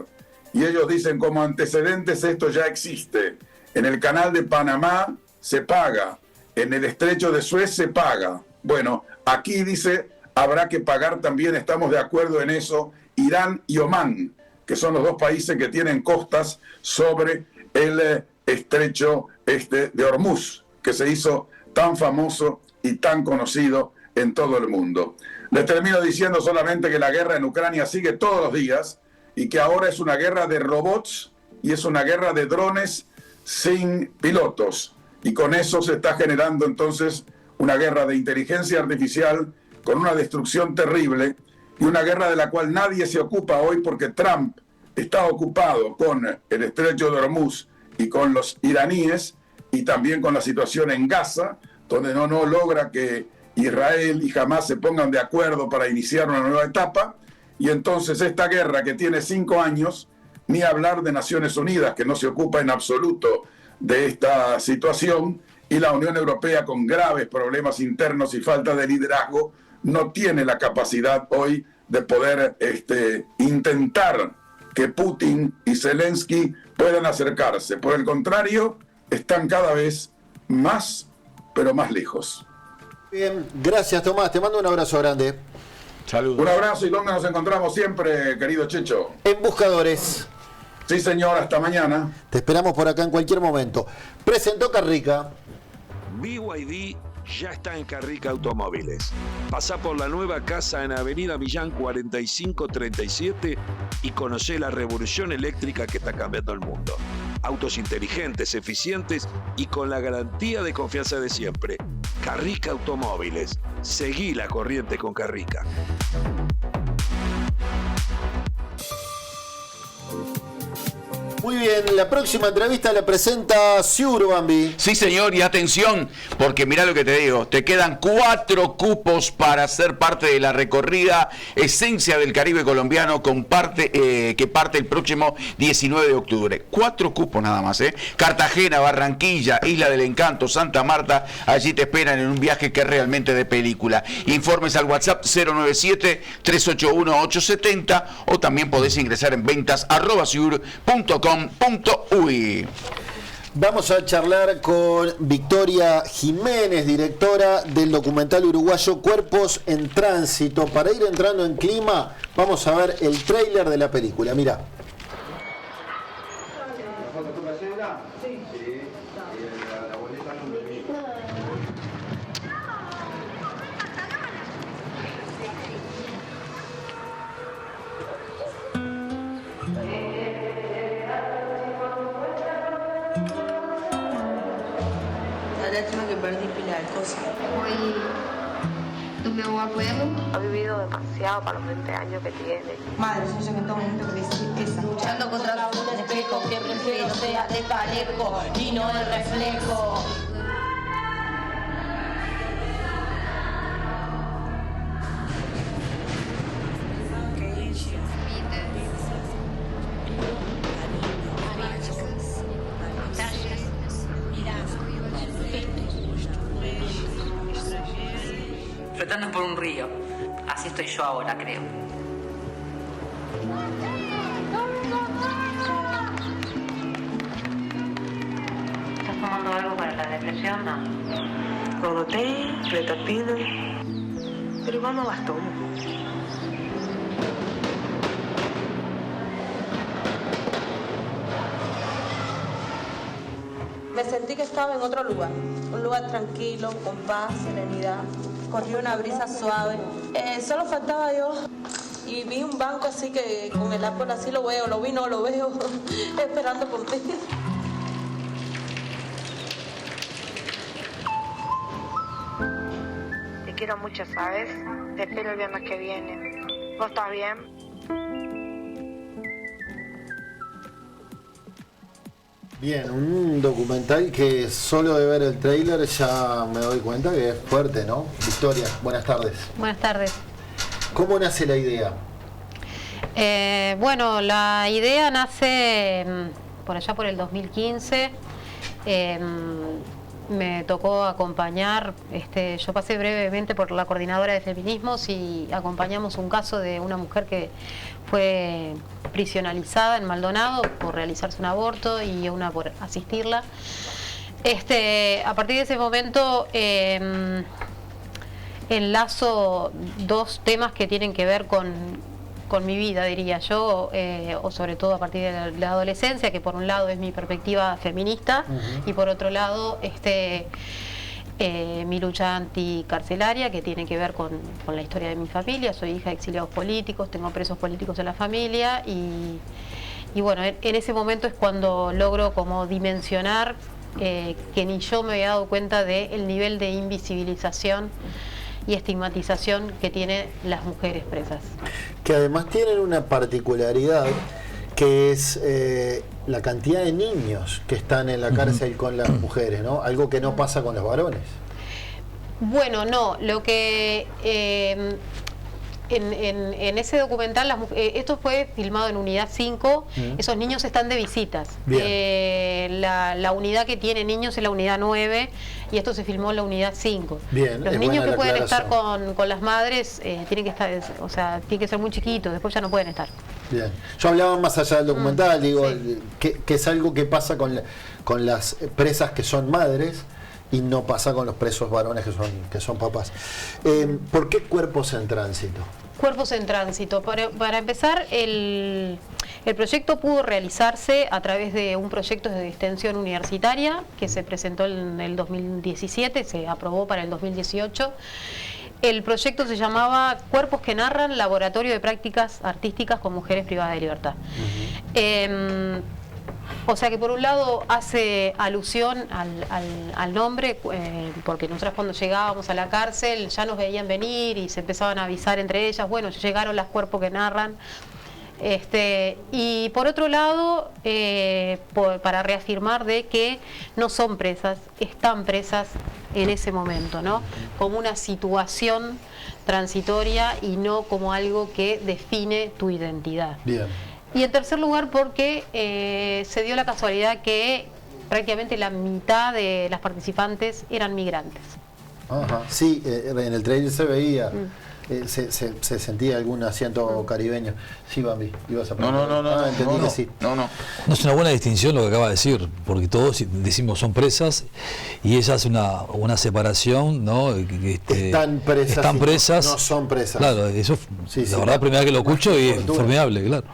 Y ellos dicen, como antecedentes, esto ya existe. En el canal de Panamá se paga, en el estrecho de Suez se paga. Bueno, aquí dice, habrá que pagar también, estamos de acuerdo en eso, Irán y Omán, que son los dos países que tienen costas sobre el estrecho de Hormuz, que se hizo tan famoso y tan conocido en todo el mundo. Les termino diciendo solamente que la guerra en Ucrania sigue todos los días y que ahora es una guerra de robots y es una guerra de drones sin pilotos. Y con eso se está generando entonces una guerra de inteligencia artificial con una destrucción terrible, y una guerra de la cual nadie se ocupa hoy, porque Trump está ocupado con el estrecho de Hormuz y con los iraníes, y también con la situación en Gaza, donde no logra que Israel y Hamás se pongan de acuerdo para iniciar una nueva etapa. Y entonces esta guerra, que tiene 5 años, ni hablar de Naciones Unidas, que no se ocupa en absoluto de esta situación, y la Unión Europea, con graves problemas internos y falta de liderazgo, no tiene la capacidad hoy de poder intentar que Putin y Zelensky puedan acercarse. Por el contrario, están cada vez más, pero más lejos.
Bien, gracias Tomás, te mando un abrazo grande.
Saludos.
Un abrazo, y donde nos encontramos siempre, querido Checho.
En Buscadores.
Sí, señor, hasta mañana.
Te esperamos por acá en cualquier momento. Presentó Carrica.
BYD ya está en Carrica Automóviles. Pasá por la nueva casa en Avenida Millán 4537 y conocé la revolución eléctrica que está cambiando el mundo. Autos inteligentes, eficientes y con la garantía de confianza de siempre. Carrica Automóviles. Seguí la corriente con Carrica.
Muy bien, la próxima entrevista la presenta Siuro, Bambi.
Sí, señor, y atención, porque mirá lo que te digo, te quedan 4 cupos para ser parte de la recorrida Esencia del Caribe Colombiano que parte el próximo 19 de octubre. 4 cupos nada más, ¿eh? Cartagena, Barranquilla, Isla del Encanto, Santa Marta, allí te esperan en un viaje que es realmente de película. Informes al WhatsApp 097-381-870 o también podés ingresar en ventas@siur.com.uy.
Vamos a charlar con Victoria Jiménez, directora del documental uruguayo Cuerpos en Tránsito. Para ir entrando en clima, vamos a ver el tráiler de la película. Mirá.
Lástima que perdí pila de cosas.
Hoy tuve un apego.
Ha vivido demasiado para los 20 años que tiene.
Madre, yo sé que en todo momento que esa. Luchando contra un espejo que prefiero sea de parejo y no el reflejo.
disfrutando por un río. Así estoy yo ahora, creo. ¿Estás tomando algo para la depresión? No.
Codoté, retapino, pero igual no bastó.
Me sentí que estaba en otro lugar, un lugar tranquilo, con paz, serenidad. Corrió una brisa suave. Solo faltaba yo y vi un banco así que con el árbol así lo veo, lo vi, no lo veo, esperando por ti.
Te quiero mucho, ¿sabes? Te espero el viernes que viene. ¿Vos estás bien?
Bien, un documental que solo de ver el tráiler ya me doy cuenta que es fuerte, ¿no? Victoria, buenas tardes.
Buenas tardes.
¿Cómo nace la idea?
Bueno, la idea nace por allá por el 2015. Me tocó acompañar, yo pasé brevemente por la coordinadora de feminismos y acompañamos un caso de una mujer que fue prisionalizada en Maldonado por realizarse un aborto y una por asistirla. A partir de ese momento enlazo dos temas que tienen que ver con mi vida, diría yo, o sobre todo a partir de la adolescencia, que por un lado es mi perspectiva feminista y por otro lado mi lucha anticarcelaria, que tiene que ver con la historia de mi familia. Soy hija de exiliados políticos, tengo presos políticos en la familia y bueno, en ese momento es cuando logro como dimensionar que ni yo me había dado cuenta del nivel de invisibilización y estigmatización que tienen las mujeres presas.
Que además tienen una particularidad que es la cantidad de niños que están en la cárcel con las mujeres, ¿no? Algo que no pasa con los varones.
Bueno, no, lo que en ese documental, esto fue filmado en Unidad 5, esos niños están de visitas. La unidad que tiene niños es la Unidad 9 y esto se filmó en la Unidad 5.
Bien,
los niños que pueden estar con las madres tienen que estar, o sea, tienen que ser muy chiquitos, después ya no pueden estar.
Bien. Yo hablaba más allá del documental, digo, que es algo que pasa con las presas que son madres y no pasa con los presos varones que son papás. ¿Por qué Cuerpos en Tránsito?
Cuerpos en Tránsito. Para empezar, el proyecto pudo realizarse a través de un proyecto de extensión universitaria que se presentó en el 2017, se aprobó para el 2018. El proyecto se llamaba Cuerpos que Narran, Laboratorio de Prácticas Artísticas con Mujeres Privadas de Libertad. O sea que por un lado hace alusión al nombre, porque nosotros cuando llegábamos a la cárcel ya nos veían venir y se empezaban a avisar entre ellas, bueno, llegaron las Cuerpos que Narran. Y por otro lado, para reafirmar de que no son presas, están presas en ese momento, ¿no? Como una situación transitoria y no como algo que define tu identidad.
Bien.
Y en tercer lugar porque se dio la casualidad que prácticamente la mitad de las participantes eran migrantes.
Ajá. Sí, en el trailer se veía, se sentía algún acento caribeño. Sí, Bambi, ibas a preguntar.
No,
entendí que sí.
No es una buena distinción lo que acaba de decir, porque todos decimos son presas y ella hace una separación, ¿no?
Están presas, no son presas.
Claro, eso la verdad, primera vez que lo escucho y es formidable, claro.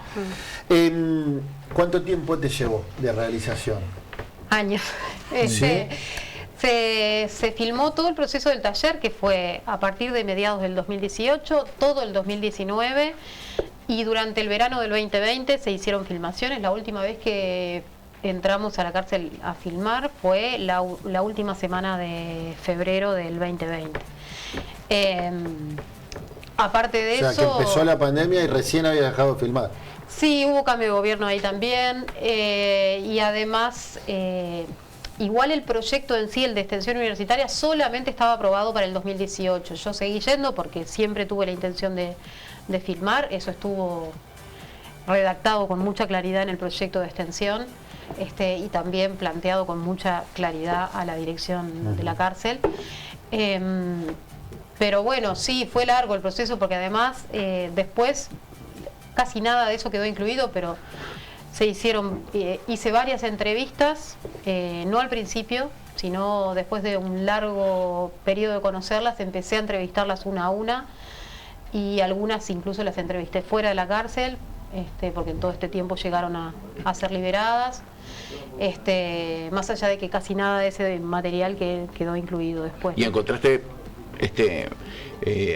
¿Cuánto tiempo te llevó de realización?
Años. Se filmó todo el proceso del taller, que fue a partir de mediados del 2018, todo el 2019, y durante el verano del 2020 se hicieron filmaciones. La última vez que entramos a la cárcel a filmar fue la última semana de febrero del 2020. Aparte de eso...
O sea, que empezó la pandemia y recién había dejado de filmar.
Sí, hubo cambio de gobierno ahí también, y además... igual el proyecto en sí, el de extensión universitaria, solamente estaba aprobado para el 2018. Yo seguí yendo porque siempre tuve la intención de filmar. Eso estuvo redactado con mucha claridad en el proyecto de extensión y también planteado con mucha claridad a la dirección de la cárcel. Pero bueno, sí, fue largo el proceso porque además después casi nada de eso quedó incluido, pero se hicieron, hice varias entrevistas, no al principio, sino después de un largo periodo de conocerlas, empecé a entrevistarlas una a una y algunas incluso las entrevisté fuera de la cárcel, porque en todo este tiempo llegaron a ser liberadas, más allá de que casi nada de ese material quedó incluido después.
¿Y encontraste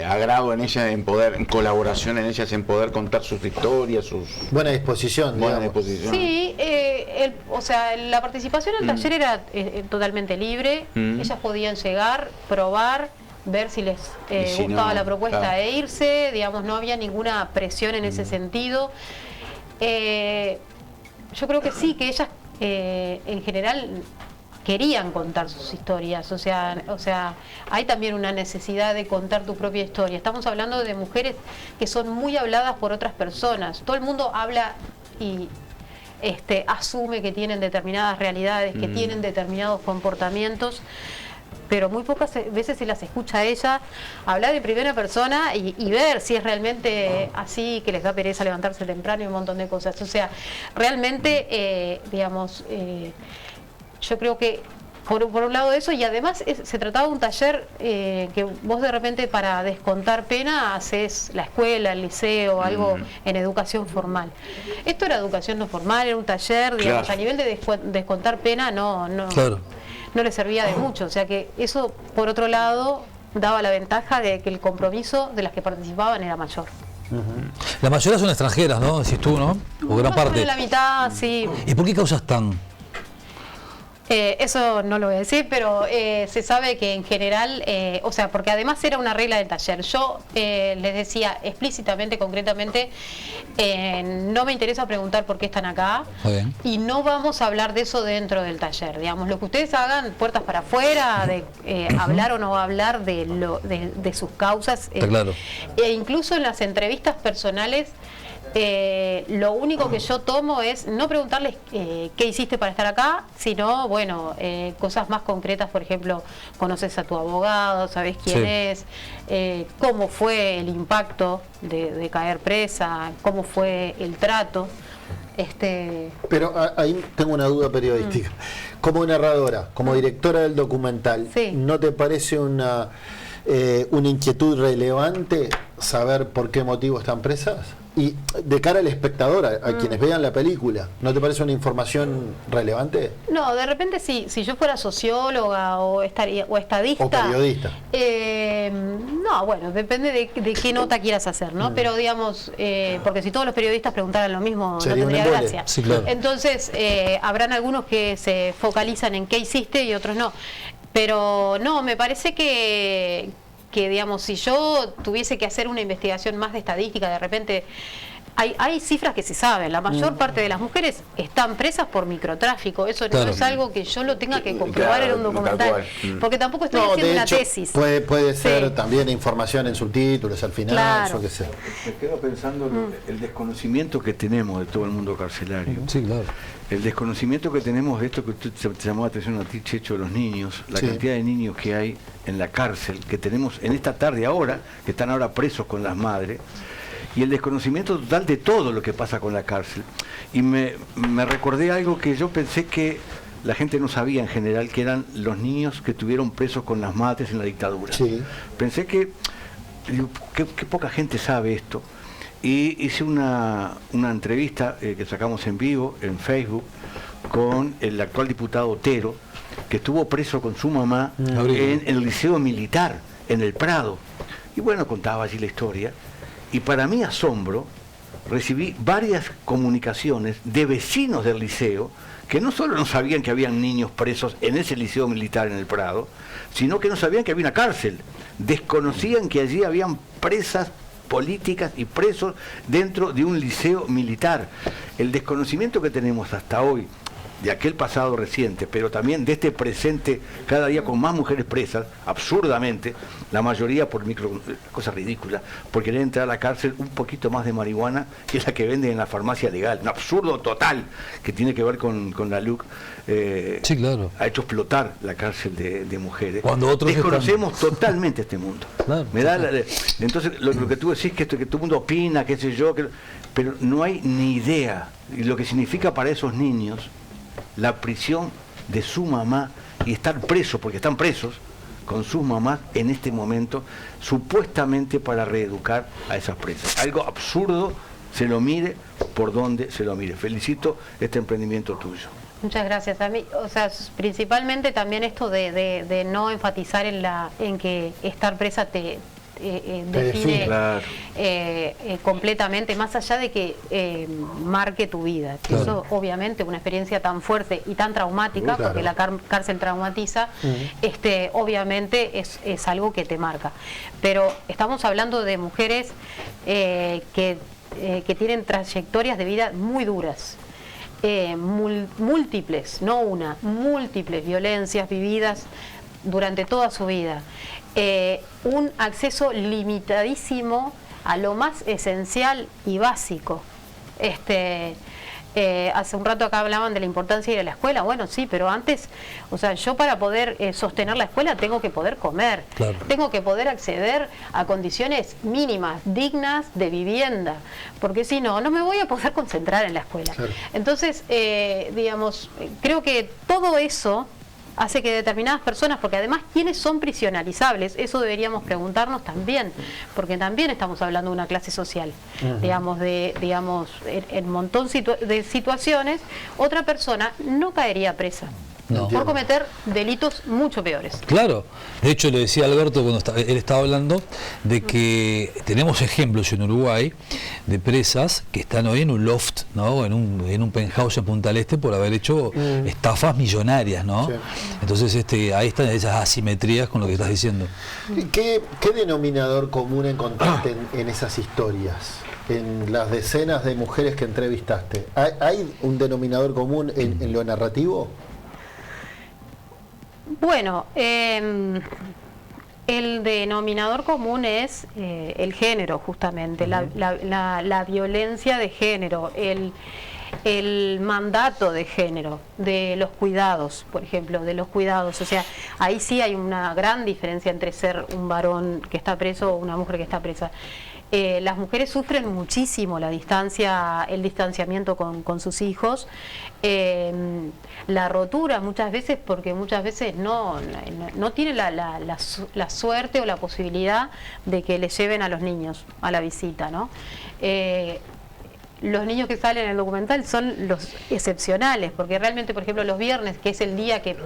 agrado en ella, en colaboración en ellas, en poder contar sus historias, sus...
Buena disposición,
Sí, o sea, la participación en el taller era totalmente libre, ellas podían llegar, probar, ver si les
si
gustaba
no,
la propuesta
claro.
e irse, digamos, no había ninguna presión en ese sentido. Yo creo que sí, que ellas en general querían contar sus historias, o sea, hay también una necesidad de contar tu propia historia. Estamos hablando de mujeres que son muy habladas por otras personas. Todo el mundo habla y asume que tienen determinadas realidades, que tienen determinados comportamientos, pero muy pocas veces se las escucha a ella hablar en primera persona y ver si es realmente así, que les da pereza levantarse temprano y un montón de cosas. O sea, realmente, yo creo que por un lado eso, y además se trataba de un taller que vos de repente para descontar pena haces la escuela, el liceo, algo en educación formal. Esto era educación no formal, era un taller, digamos, a nivel de descontar pena no le servía de mucho. O sea que eso, por otro lado, daba la ventaja de que el compromiso de las que participaban era mayor.
La mayoría son extranjeras, ¿no? Decís tú, ¿no? O gran parte.
La mitad, sí.
¿Y por qué causas tan?
Eso no lo voy a decir, pero se sabe que en general, o sea, porque además era una regla del taller. Yo les decía explícitamente, concretamente, no me interesa preguntar por qué están acá y no vamos a hablar de eso dentro del taller. Digamos, lo que ustedes hagan, puertas para afuera, de hablar o no hablar de sus causas.
Claro.
E incluso en las entrevistas personales, lo único que yo tomo es no preguntarles qué hiciste para estar acá, sino, bueno, cosas más concretas. Por ejemplo, conoces a tu abogado, sabes quién es, cómo fue el impacto de caer presa, cómo fue el trato.
Pero ahí tengo una duda periodística. Como narradora, como directora del documental, ¿no te parece una inquietud relevante saber por qué motivo están presas? Y de cara al espectador, a quienes vean la película, ¿no te parece una información relevante?
No, de repente sí, si yo fuera socióloga o estadista...
O periodista.
No, bueno, depende de qué nota quieras hacer, ¿no? Pero digamos, porque si todos los periodistas preguntaran lo mismo,
sería
no tendría
un embole.
gracia.
Sí, claro.
Entonces, habrán algunos que se focalizan en qué hiciste y otros no. Pero no, me parece que digamos, si yo tuviese que hacer una investigación más de estadística, de repente hay cifras que se saben. La mayor parte de las mujeres están presas por microtráfico. Eso no es algo que yo lo tenga que comprobar en un documental, porque tampoco estoy haciendo una tesis.
Puede ser también información en subtítulos al final, yo qué sé.
Me quedo pensando el desconocimiento que tenemos de todo el mundo carcelario.
Sí, claro.
El desconocimiento que tenemos de esto que te llamó la atención a ti, Checho, de los niños, la cantidad de niños que hay en la cárcel, que tenemos en esta tarde ahora, que están ahora presos con las madres, y el desconocimiento total de todo lo que pasa con la cárcel. Y me recordé algo que yo pensé que la gente no sabía en general, que eran los niños que estuvieron presos con las madres en la dictadura. Pensé que poca gente sabe esto. Y hice una entrevista que sacamos en vivo en Facebook con el actual diputado Otero, que estuvo preso con su mamá en el liceo militar, en el Prado. Y bueno, contaba allí la historia. Y para mi asombro, recibí varias comunicaciones de vecinos del liceo que no solo no sabían que habían niños presos en ese liceo militar en el Prado, sino que no sabían que había una cárcel. Desconocían que allí habían presas políticas y presos dentro de un liceo militar. El desconocimiento que tenemos hasta hoy de aquel pasado reciente, pero también de este presente, cada día con más mujeres presas, absurdamente, la mayoría por cosas ridículas, por querer entrar a la cárcel un poquito más de marihuana que la que venden en la farmacia legal. Un absurdo total que tiene que ver con la LUC.
Sí, claro.
Ha hecho explotar la cárcel de mujeres.
Cuando otros
desconocemos totalmente este mundo.
Claro,
entonces, lo que tú decís, que todo el mundo opina, qué sé yo, pero no hay ni idea de lo que significa para esos niños la prisión de su mamá y estar presos, porque están presos con sus mamás en este momento, supuestamente para reeducar a esas presas. Algo absurdo, se lo mire por donde se lo mire. Felicito este emprendimiento tuyo.
Muchas gracias. A mí, o sea, principalmente también esto de no enfatizar en que estar presa te define
claro.
Completamente, más allá de que marque tu vida.
Claro.
Eso obviamente una experiencia tan fuerte y tan traumática,
Claro.
porque la cárcel traumatiza, obviamente es algo que te marca. Pero estamos hablando de mujeres que tienen trayectorias de vida muy duras. Múltiples, no una, múltiples violencias vividas durante toda su vida. Un acceso limitadísimo a lo más esencial y básico. Hace un rato acá hablaban de la importancia de ir a la escuela. Bueno, sí, pero antes, o sea, yo para poder sostener la escuela tengo que poder comer,
Claro.
tengo que poder acceder a condiciones mínimas, dignas de vivienda, porque si no, no me voy a poder concentrar en la escuela.
Claro.
Entonces, digamos, creo que todo eso hace que determinadas personas, porque además, ¿quiénes son prisionalizables? Eso deberíamos preguntarnos también, porque también estamos hablando de una clase social, digamos, en un montón de situaciones, otra persona no caería presa.
No.
Por cometer delitos mucho peores.
Claro, de hecho le decía a Alberto cuando él estaba hablando de que tenemos ejemplos en Uruguay de presas que están hoy en un loft, ¿no? en un penthouse en Punta del Este por haber hecho estafas millonarias, ¿no?
Sí.
Entonces ahí están esas asimetrías con lo que estás diciendo.
¿Qué denominador común encontraste en esas historias? En las decenas de mujeres que entrevistaste, ¿hay un denominador común en lo narrativo?
Bueno, el denominador común es el género, justamente, la violencia de género, el mandato de género, de los cuidados, por ejemplo, de los cuidados. O sea, ahí sí hay una gran diferencia entre ser un varón que está preso o una mujer que está presa. Las mujeres sufren muchísimo el distanciamiento con sus hijos, la rotura muchas veces, porque muchas veces no tienen la suerte o la posibilidad de que les lleven a los niños a la visita, ¿no? Los niños que salen en el documental son los excepcionales, porque realmente, por ejemplo, los viernes, que es el día que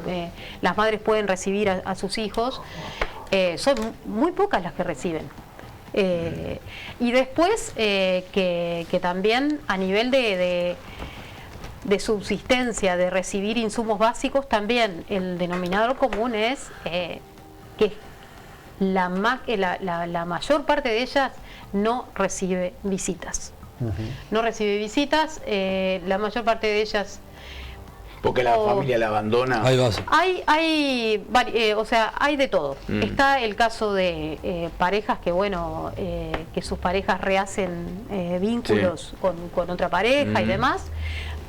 las madres pueden recibir a sus hijos, son muy pocas las que reciben. Y después que también a nivel de subsistencia, de recibir insumos básicos, también el denominador común es que la mayor parte de ellas no recibe visitas. No recibe visitas, la mayor parte de ellas...
Porque la familia la abandona.
Ahí vas.
O sea, hay de todo. Está el caso de parejas que, bueno, que sus parejas rehacen vínculos con otra pareja y demás.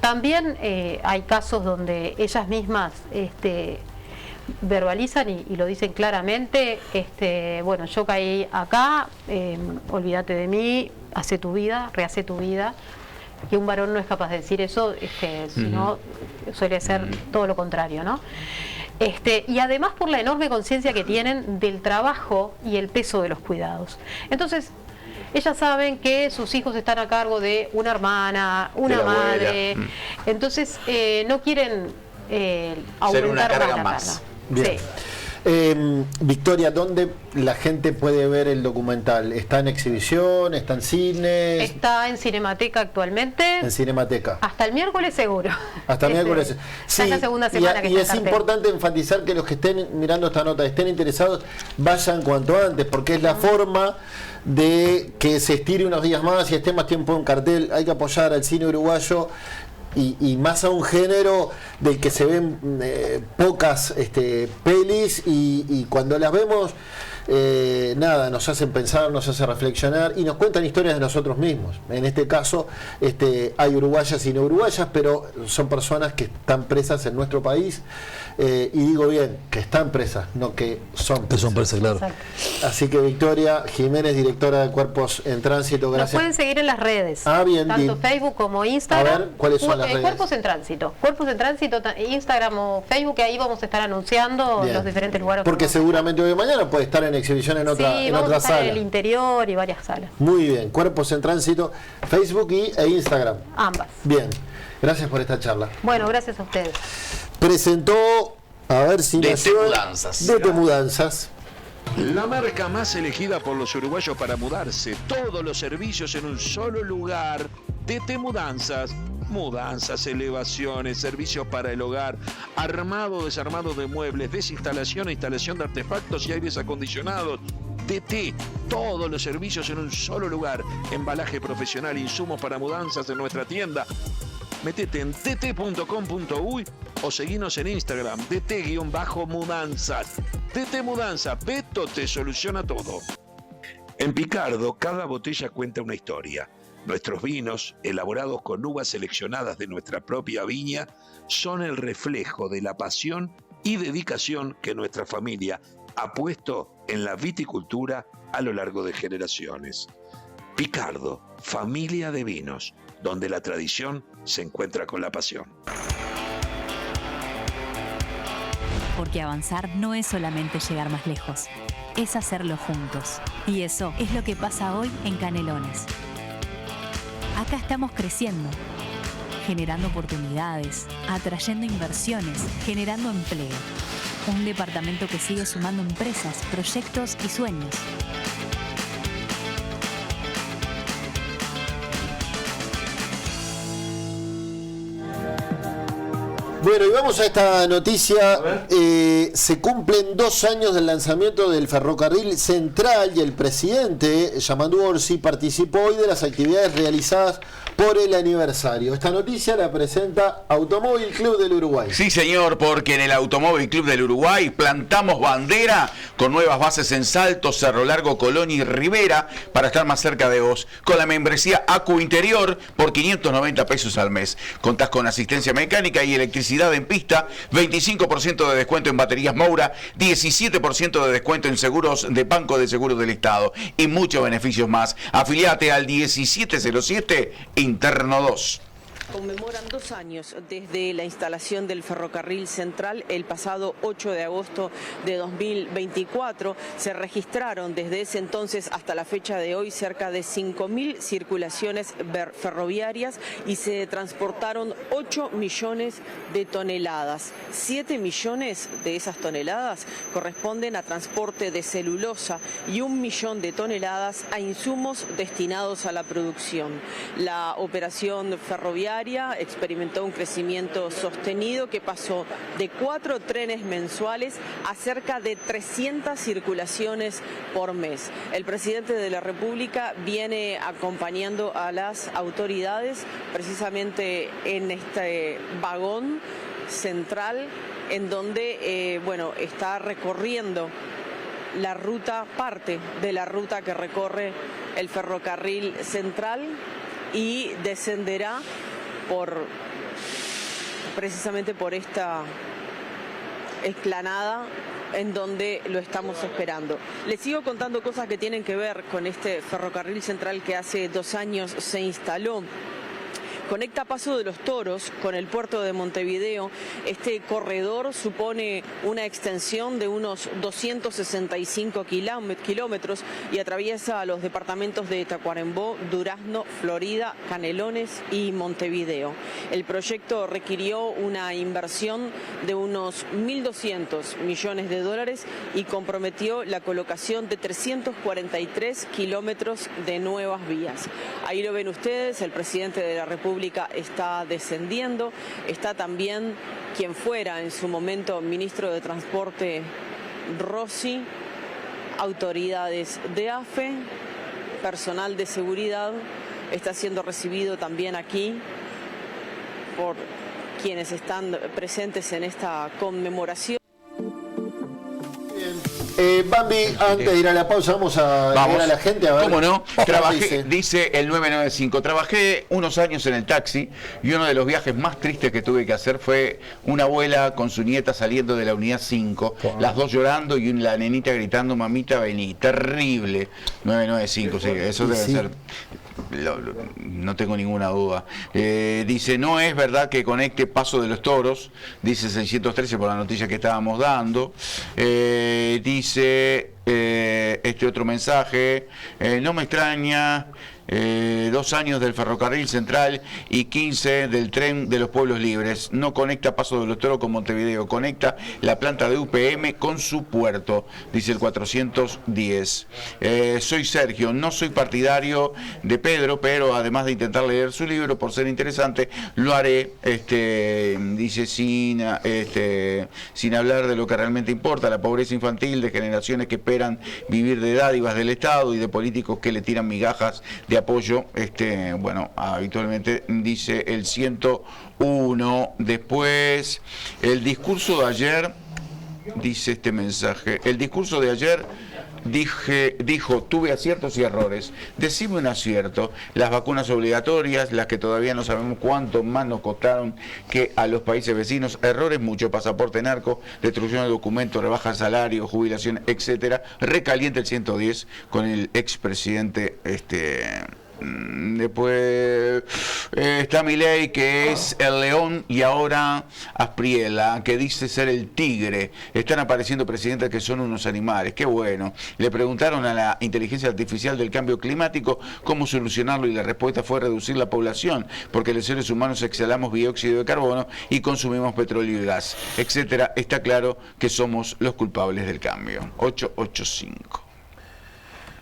También hay casos donde ellas mismas verbalizan y lo dicen claramente, bueno, yo caí acá, olvídate de mí, hace tu vida, rehace tu vida. Que un varón no es capaz de decir eso, sino suele ser todo lo contrario, ¿no? Y además por la enorme conciencia que tienen del trabajo y el peso de los cuidados. Entonces, ellas saben que sus hijos están a cargo de una hermana, una madre, entonces no quieren aumentar
ser una carga
la
más.
carga.
Bien.
Sí.
Victoria, ¿dónde la gente puede ver el documental? ¿Está en exhibición? ¿Está en cines?
Está en Cinemateca actualmente.
En Cinemateca.
Hasta el miércoles seguro.
Hasta el miércoles.
Sí, es la segunda semana que
y
está
es
en cartel.
importante enfatizar que los que estén mirando esta nota, estén interesados, vayan cuanto antes, porque es la forma de que se estire unos días más y esté más tiempo en cartel. Hay que apoyar al cine uruguayo. y más a un género del que se ven pocas pelis y cuando las vemos nada, nos hacen pensar, nos hacen reflexionar y nos cuentan historias de nosotros mismos. En este caso hay uruguayas y no uruguayas, pero son personas que están presas en nuestro país, y digo bien, que están presas, no que son presas.
Que son presas, claro.
Exacto.
Así que Victoria Jiménez, directora de Cuerpos en Tránsito,
Nos
gracias.
pueden seguir en las redes,
Bien,
tanto
bien.
Facebook como Instagram.
A ver, ¿cuáles son las redes?
Cuerpos en Tránsito, Instagram o Facebook, que ahí vamos a estar anunciando
Bien.
los diferentes lugares.
Porque seguramente hoy de mañana puede estar en exhibición en otra,
sí,
en
vamos
otra
a estar
sala.
en el interior y varias salas.
Muy bien, Cuerpos en Tránsito, Facebook e Instagram.
Ambas.
Bien, gracias por esta charla.
Bueno, gracias a ustedes.
Presentó, a ver si
DT Mudanzas.
DT Mudanzas.
La marca más elegida por los uruguayos para mudarse. Todos los servicios en un solo lugar. DT Mudanzas. Mudanzas, elevaciones, servicios para el hogar, armado, desarmado de muebles, desinstalación e instalación de artefactos y aires acondicionados. DT, todos los servicios en un solo lugar. Embalaje profesional, insumos para mudanzas en nuestra tienda. Métete en tt.com.uy o seguinos en Instagram, dt-mudanzas. DT Mudanza, Beto te soluciona todo. En Picardo, cada botella cuenta una historia. Nuestros vinos, elaborados con uvas seleccionadas de nuestra propia viña, son el reflejo de la pasión y dedicación que nuestra familia ha puesto en la viticultura a lo largo de generaciones. Picardo, familia de vinos, donde la tradición se encuentra con la pasión.
Porque avanzar no es solamente llegar más lejos, es hacerlo juntos. Y eso es lo que pasa hoy en Canelones. Acá estamos creciendo, generando oportunidades, atrayendo inversiones, generando empleo. Un departamento que sigue sumando empresas, proyectos y sueños.
Bueno, y vamos a esta noticia. Se cumplen 2 años del lanzamiento del ferrocarril central y el presidente, Yamandu Orsi, participó hoy de las actividades realizadas por el aniversario. Esta noticia la presenta Automóvil Club del Uruguay.
Sí, señor, porque en el Automóvil Club del Uruguay plantamos bandera con nuevas bases en Salto, Cerro Largo, Colón y Rivera para estar más cerca de vos. Con la membresía Acu Interior por 590 pesos al mes. Contás con asistencia mecánica y electricidad en pista, 25% de descuento en baterías Moura, 17% de descuento en seguros de Banco de Seguros del Estado y muchos beneficios más. Afiliate al 1707 Interno 2.
Conmemoran 2 años desde la instalación del ferrocarril central el pasado 8 de agosto de 2024. Se registraron desde ese entonces hasta la fecha de hoy cerca de 5.000 circulaciones ferroviarias y se transportaron 8 millones de toneladas. 7 millones de esas toneladas corresponden a transporte de celulosa y 1 millón de toneladas a insumos destinados a la producción. La operación ferroviaria experimentó un crecimiento sostenido que pasó de 4 trenes mensuales a cerca de 300 circulaciones por mes. El presidente de la República viene acompañando a las autoridades precisamente en este vagón central en donde está recorriendo la ruta, parte de la ruta que recorre el ferrocarril central y descenderá precisamente por esta explanada en donde lo estamos esperando. Les sigo contando cosas que tienen que ver con este ferrocarril central que hace 2 años se instaló. Conecta Paso de los Toros con el puerto de Montevideo. Este corredor supone una extensión de unos 265 kilómetros y atraviesa los departamentos de Tacuarembó, Durazno, Florida, Canelones y Montevideo. El proyecto requirió una inversión de unos 1.200 millones de dólares y comprometió la colocación de 343 kilómetros de nuevas vías. Ahí lo ven ustedes, el presidente de la República está descendiendo, está también quien fuera en su momento ministro de Transporte, Rossi, autoridades de AFE, personal de seguridad, está siendo recibido también aquí por quienes están presentes en esta conmemoración.
Bambi, antes de ir a la pausa, vamos a leer a la gente a ver.
¿Cómo no?
Trabajé,
dice el 995, trabajé unos años en el taxi y uno de los viajes más tristes que tuve que hacer fue una abuela con su nieta saliendo de la unidad 5, las dos llorando y la nenita gritando, mamita, vení. Terrible. 995, sí, eso debe ser... no tengo ninguna duda. Dice, no es verdad que conecte Paso de los Toros, dice 613 por la noticia que estábamos dando. Dice este otro mensaje, no me extraña, 2 años del ferrocarril central y 15 del tren de los pueblos libres. No conecta Paso de los Toros con Montevideo, conecta la planta de UPM con su puerto, dice el 410. Soy Sergio, no soy partidario de Pedro, pero además de intentar leer su libro por ser interesante, lo haré, dice sin hablar de lo que realmente importa, la pobreza infantil, de generaciones que esperan vivir de dádivas del Estado y de políticos que le tiran migajas de apoyo, bueno, habitualmente dice el 101. Después, el discurso de ayer, dice este mensaje, el discurso de ayer dijo, tuve aciertos y errores. Decime un acierto, las vacunas obligatorias, las que todavía no sabemos cuánto más nos costaron que a los países vecinos, errores mucho, pasaporte narco, destrucción de documentos, rebaja de salario, jubilación, etcétera. Recaliente el 110 con el expresidente Después está Milei, que es el león, y ahora Aspriela, que dice ser el tigre. Están apareciendo presidentes que son unos animales. Qué bueno. Le preguntaron a la inteligencia artificial del cambio climático cómo solucionarlo y la respuesta fue reducir la población, porque los seres humanos exhalamos dióxido de carbono y consumimos petróleo y gas, etcétera. Está claro que somos los culpables del cambio. 885.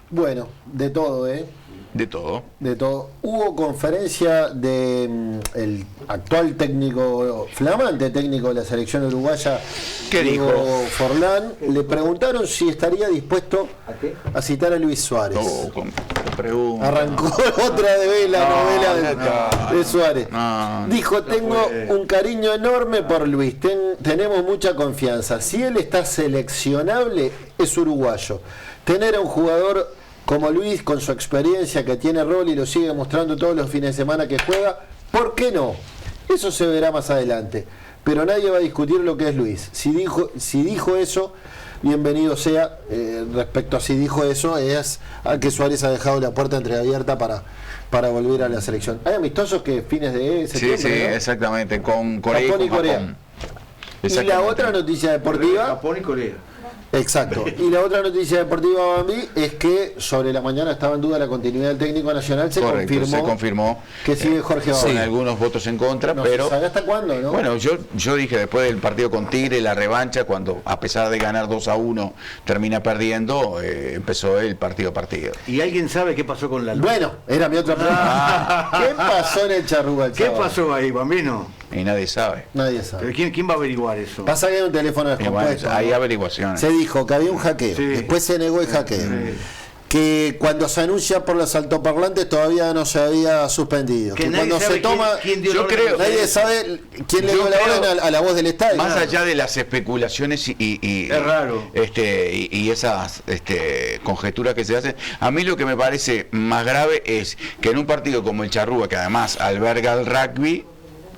Bueno, de todo,
De todo.
De todo. Hubo conferencia de el actual técnico, flamante técnico de la selección uruguaya,
¿qué dijo?
Forlán. Le preguntaron si estaría dispuesto a citar a Luis Suárez. Arrancó otra vez la novela de Suárez. Dijo, tengo un cariño enorme por Luis, tenemos mucha confianza. Si él está seleccionable, es uruguayo. Tener a un jugador como Luis, con su experiencia, que tiene rol y lo sigue mostrando todos los fines de semana que juega, ¿por qué no? Eso se verá más adelante. Pero nadie va a discutir lo que es Luis. Si dijo eso, bienvenido sea. Respecto a si dijo eso, es a que Suárez ha dejado la puerta entreabierta para volver a la selección. Hay amistosos que fines de septiembre,
sí,
¿no?
exactamente, con Corea
Japón
y con
Corea.
Japón.
Y la otra noticia deportiva...
Japón y Corea.
Exacto. Y la otra noticia deportiva, Bambi, es que sobre la mañana estaba en duda la continuidad del técnico nacional. Se confirmó que sigue Jorge Bauer.
Con algunos votos en contra,
no
pero...
se sabe hasta cuándo, ¿no?
Bueno, yo dije después del partido con Tigre, la revancha, cuando a pesar de ganar 2-1 termina perdiendo, empezó el partido.
¿Y alguien sabe qué pasó con la luz?
Bueno, era mi otra pregunta. ¿Qué pasó en el Charrúa?
¿Qué pasó ahí, Bambino?
Y nadie sabe.
Nadie sabe.
¿Pero quién va a averiguar eso?
Pasa que hay un teléfono descompuesto.
Hay
¿no?
averiguaciones.
Se dijo que había un hackeo. Sí. Después se negó el hackeo. Sí. Que cuando se anuncia por los altoparlantes todavía no se había suspendido. Que cuando se toma, nadie sabe quién le dio la orden a la voz del estadio.
Más allá de las especulaciones y
es raro.
Y esas conjeturas que se hacen, a mí lo que me parece más grave es que en un partido como el Charrúa, que además alberga el rugby,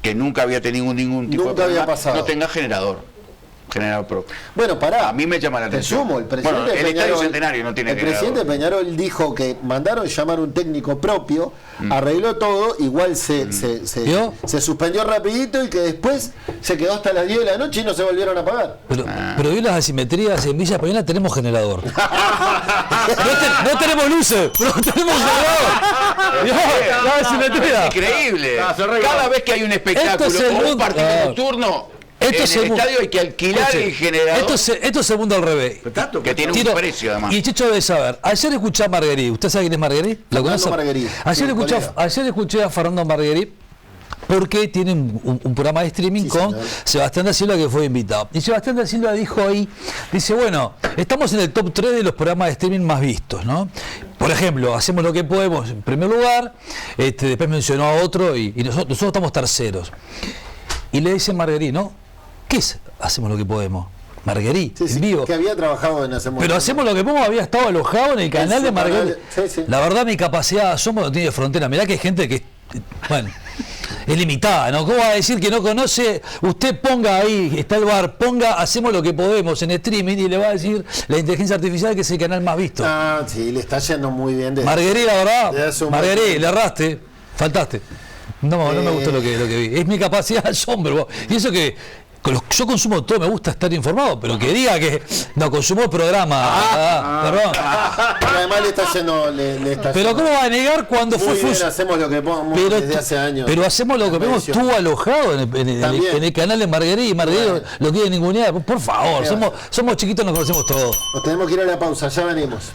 que nunca había tenido ningún tipo de problema, no tenga generador propio.
Bueno, pará.
A mí me llama la atención.
El presidente
el Estadio Centenario no tiene generador.
El presidente Peñarol dijo que mandaron llamar un técnico propio, arregló todo, igual se suspendió rapidito y que después se quedó hasta las 10 de la noche y no se volvieron a pagar.
Pero vio las asimetrías, en Villa Española tenemos generador. no tenemos luces, pero tenemos generador. La asimetría.
Es increíble. Cada vez que hay un espectáculo o un partido nocturno, en el estadio hay que alquilar el generador.
Esto es el mundo al revés.
Que tiene un precio además.
Y Checho debe saber. Ayer escuché a Marguerite. ¿Usted sabe quién es Marguerite? ¿La conoce? Ayer escuché a Fernando Marguerite, porque tiene un programa de streaming con Sebastián da Silva, que fue invitado. Y Sebastián da Silva dijo ahí, dice, bueno, estamos en el top 3 de los programas de streaming más vistos, ¿no? por ejemplo, hacemos lo que podemos en primer lugar, después mencionó a otro y nosotros estamos terceros. Y le dice Marguerite, ¿no? ¿Qué es hacemos lo que podemos? Marguerite, en vivo.
Que había trabajado en Hacemos
Pero hacemos lo que podemos, había estado alojado en el canal de Marguerite. La verdad, mi capacidad de asombro no tiene frontera. Mirá que hay gente que, bueno, es limitada, ¿no? ¿Cómo va a decir que no conoce? Usted ponga ahí, está el bar, ponga hacemos lo que podemos en streaming y le va a decir la inteligencia artificial que es el canal más visto.
Ah, sí, le está yendo muy bien.
Marguerite, la verdad, Marguerite, le erraste, faltaste. No me gustó lo que vi. Es mi capacidad de asombro. Y eso que yo consumo todo, me gusta estar informado, pero que diga que no consumo el programa. Perdón.
Además le está yendo.
Pero ¿cómo va a negar cuando
muy
fue
bien, hacemos lo que podemos desde hace años.
Pero hacemos lo que podemos, estuvo alojado en el canal de Marguerite y Marguerite lo quiere ningunear. Por favor, somos chiquitos, nos conocemos todos.
Nos tenemos que ir a la pausa, ya venimos.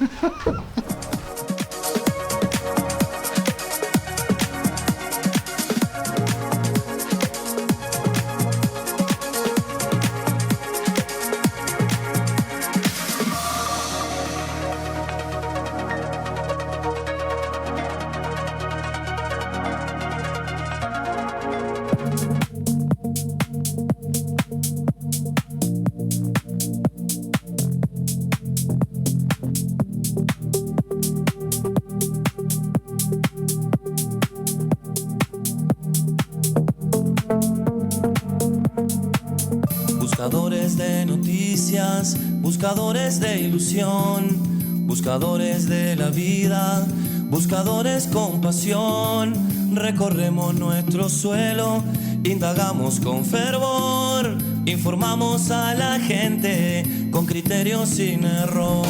Buscadores de noticias, buscadores de ilusión, buscadores de la vida, buscadores con pasión. Recorremos nuestro suelo, indagamos con fervor, informamos a la gente con criterio sin error.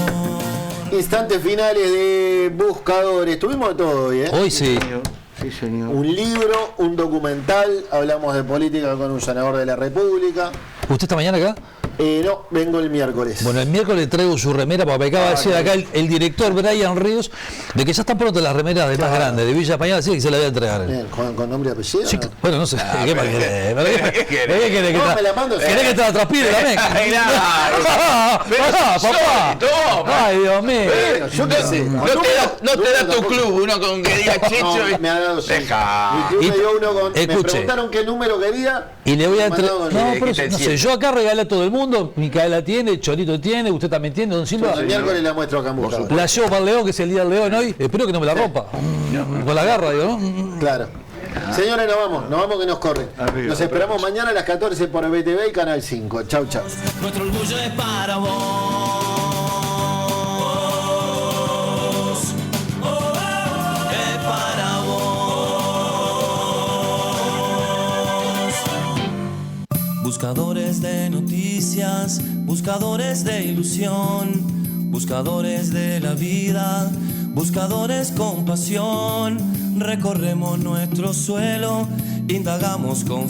Instantes finales de Buscadores. Tuvimos de todo hoy, ¿eh?
Hoy sí.
Sí, señor.
Un libro, un documental, hablamos de política con un senador de la República.
¿Usted está mañana acá?
No, vengo el miércoles.
Bueno, el miércoles traigo su remera, porque me acaba de decir acá el director Brian Ríos de que ya están pronto las remeras de más grandes, de Villa Española, así que se la voy a entregar.
Bien, ¿con nombre y apellido?
Sí, bueno, no sé. ¿Qué más querés? ¿Qué querés? ¿Querés que te la transpire también? Papá. Ay, Dios mío.
Yo qué sé.
No te da tu club uno con que diga Checho y
me ha dado
deja.
Mi club me dio uno con. Me preguntaron qué número quería.
Y le voy a entregar. No, pero no sé, yo acá regalé a todo el mundo. Micaela tiene, Chorito tiene, usted también tiene, don Silva.
El miércoles la muestro acá en Buscadores.
La llevo para el León, que es el día del León hoy. Espero que no me la rompa. Con la garra, digo, ¿no?
Claro. Señores, nos vamos que nos corren. Nos esperamos mañana a las 14 por BTV y Canal 5. Chau, chau.
Nuestro orgullo es para vos. Es para vos. Buscadores de noticias, buscadores de ilusión, buscadores de la vida, buscadores con pasión. Recorremos nuestro suelo, indagamos con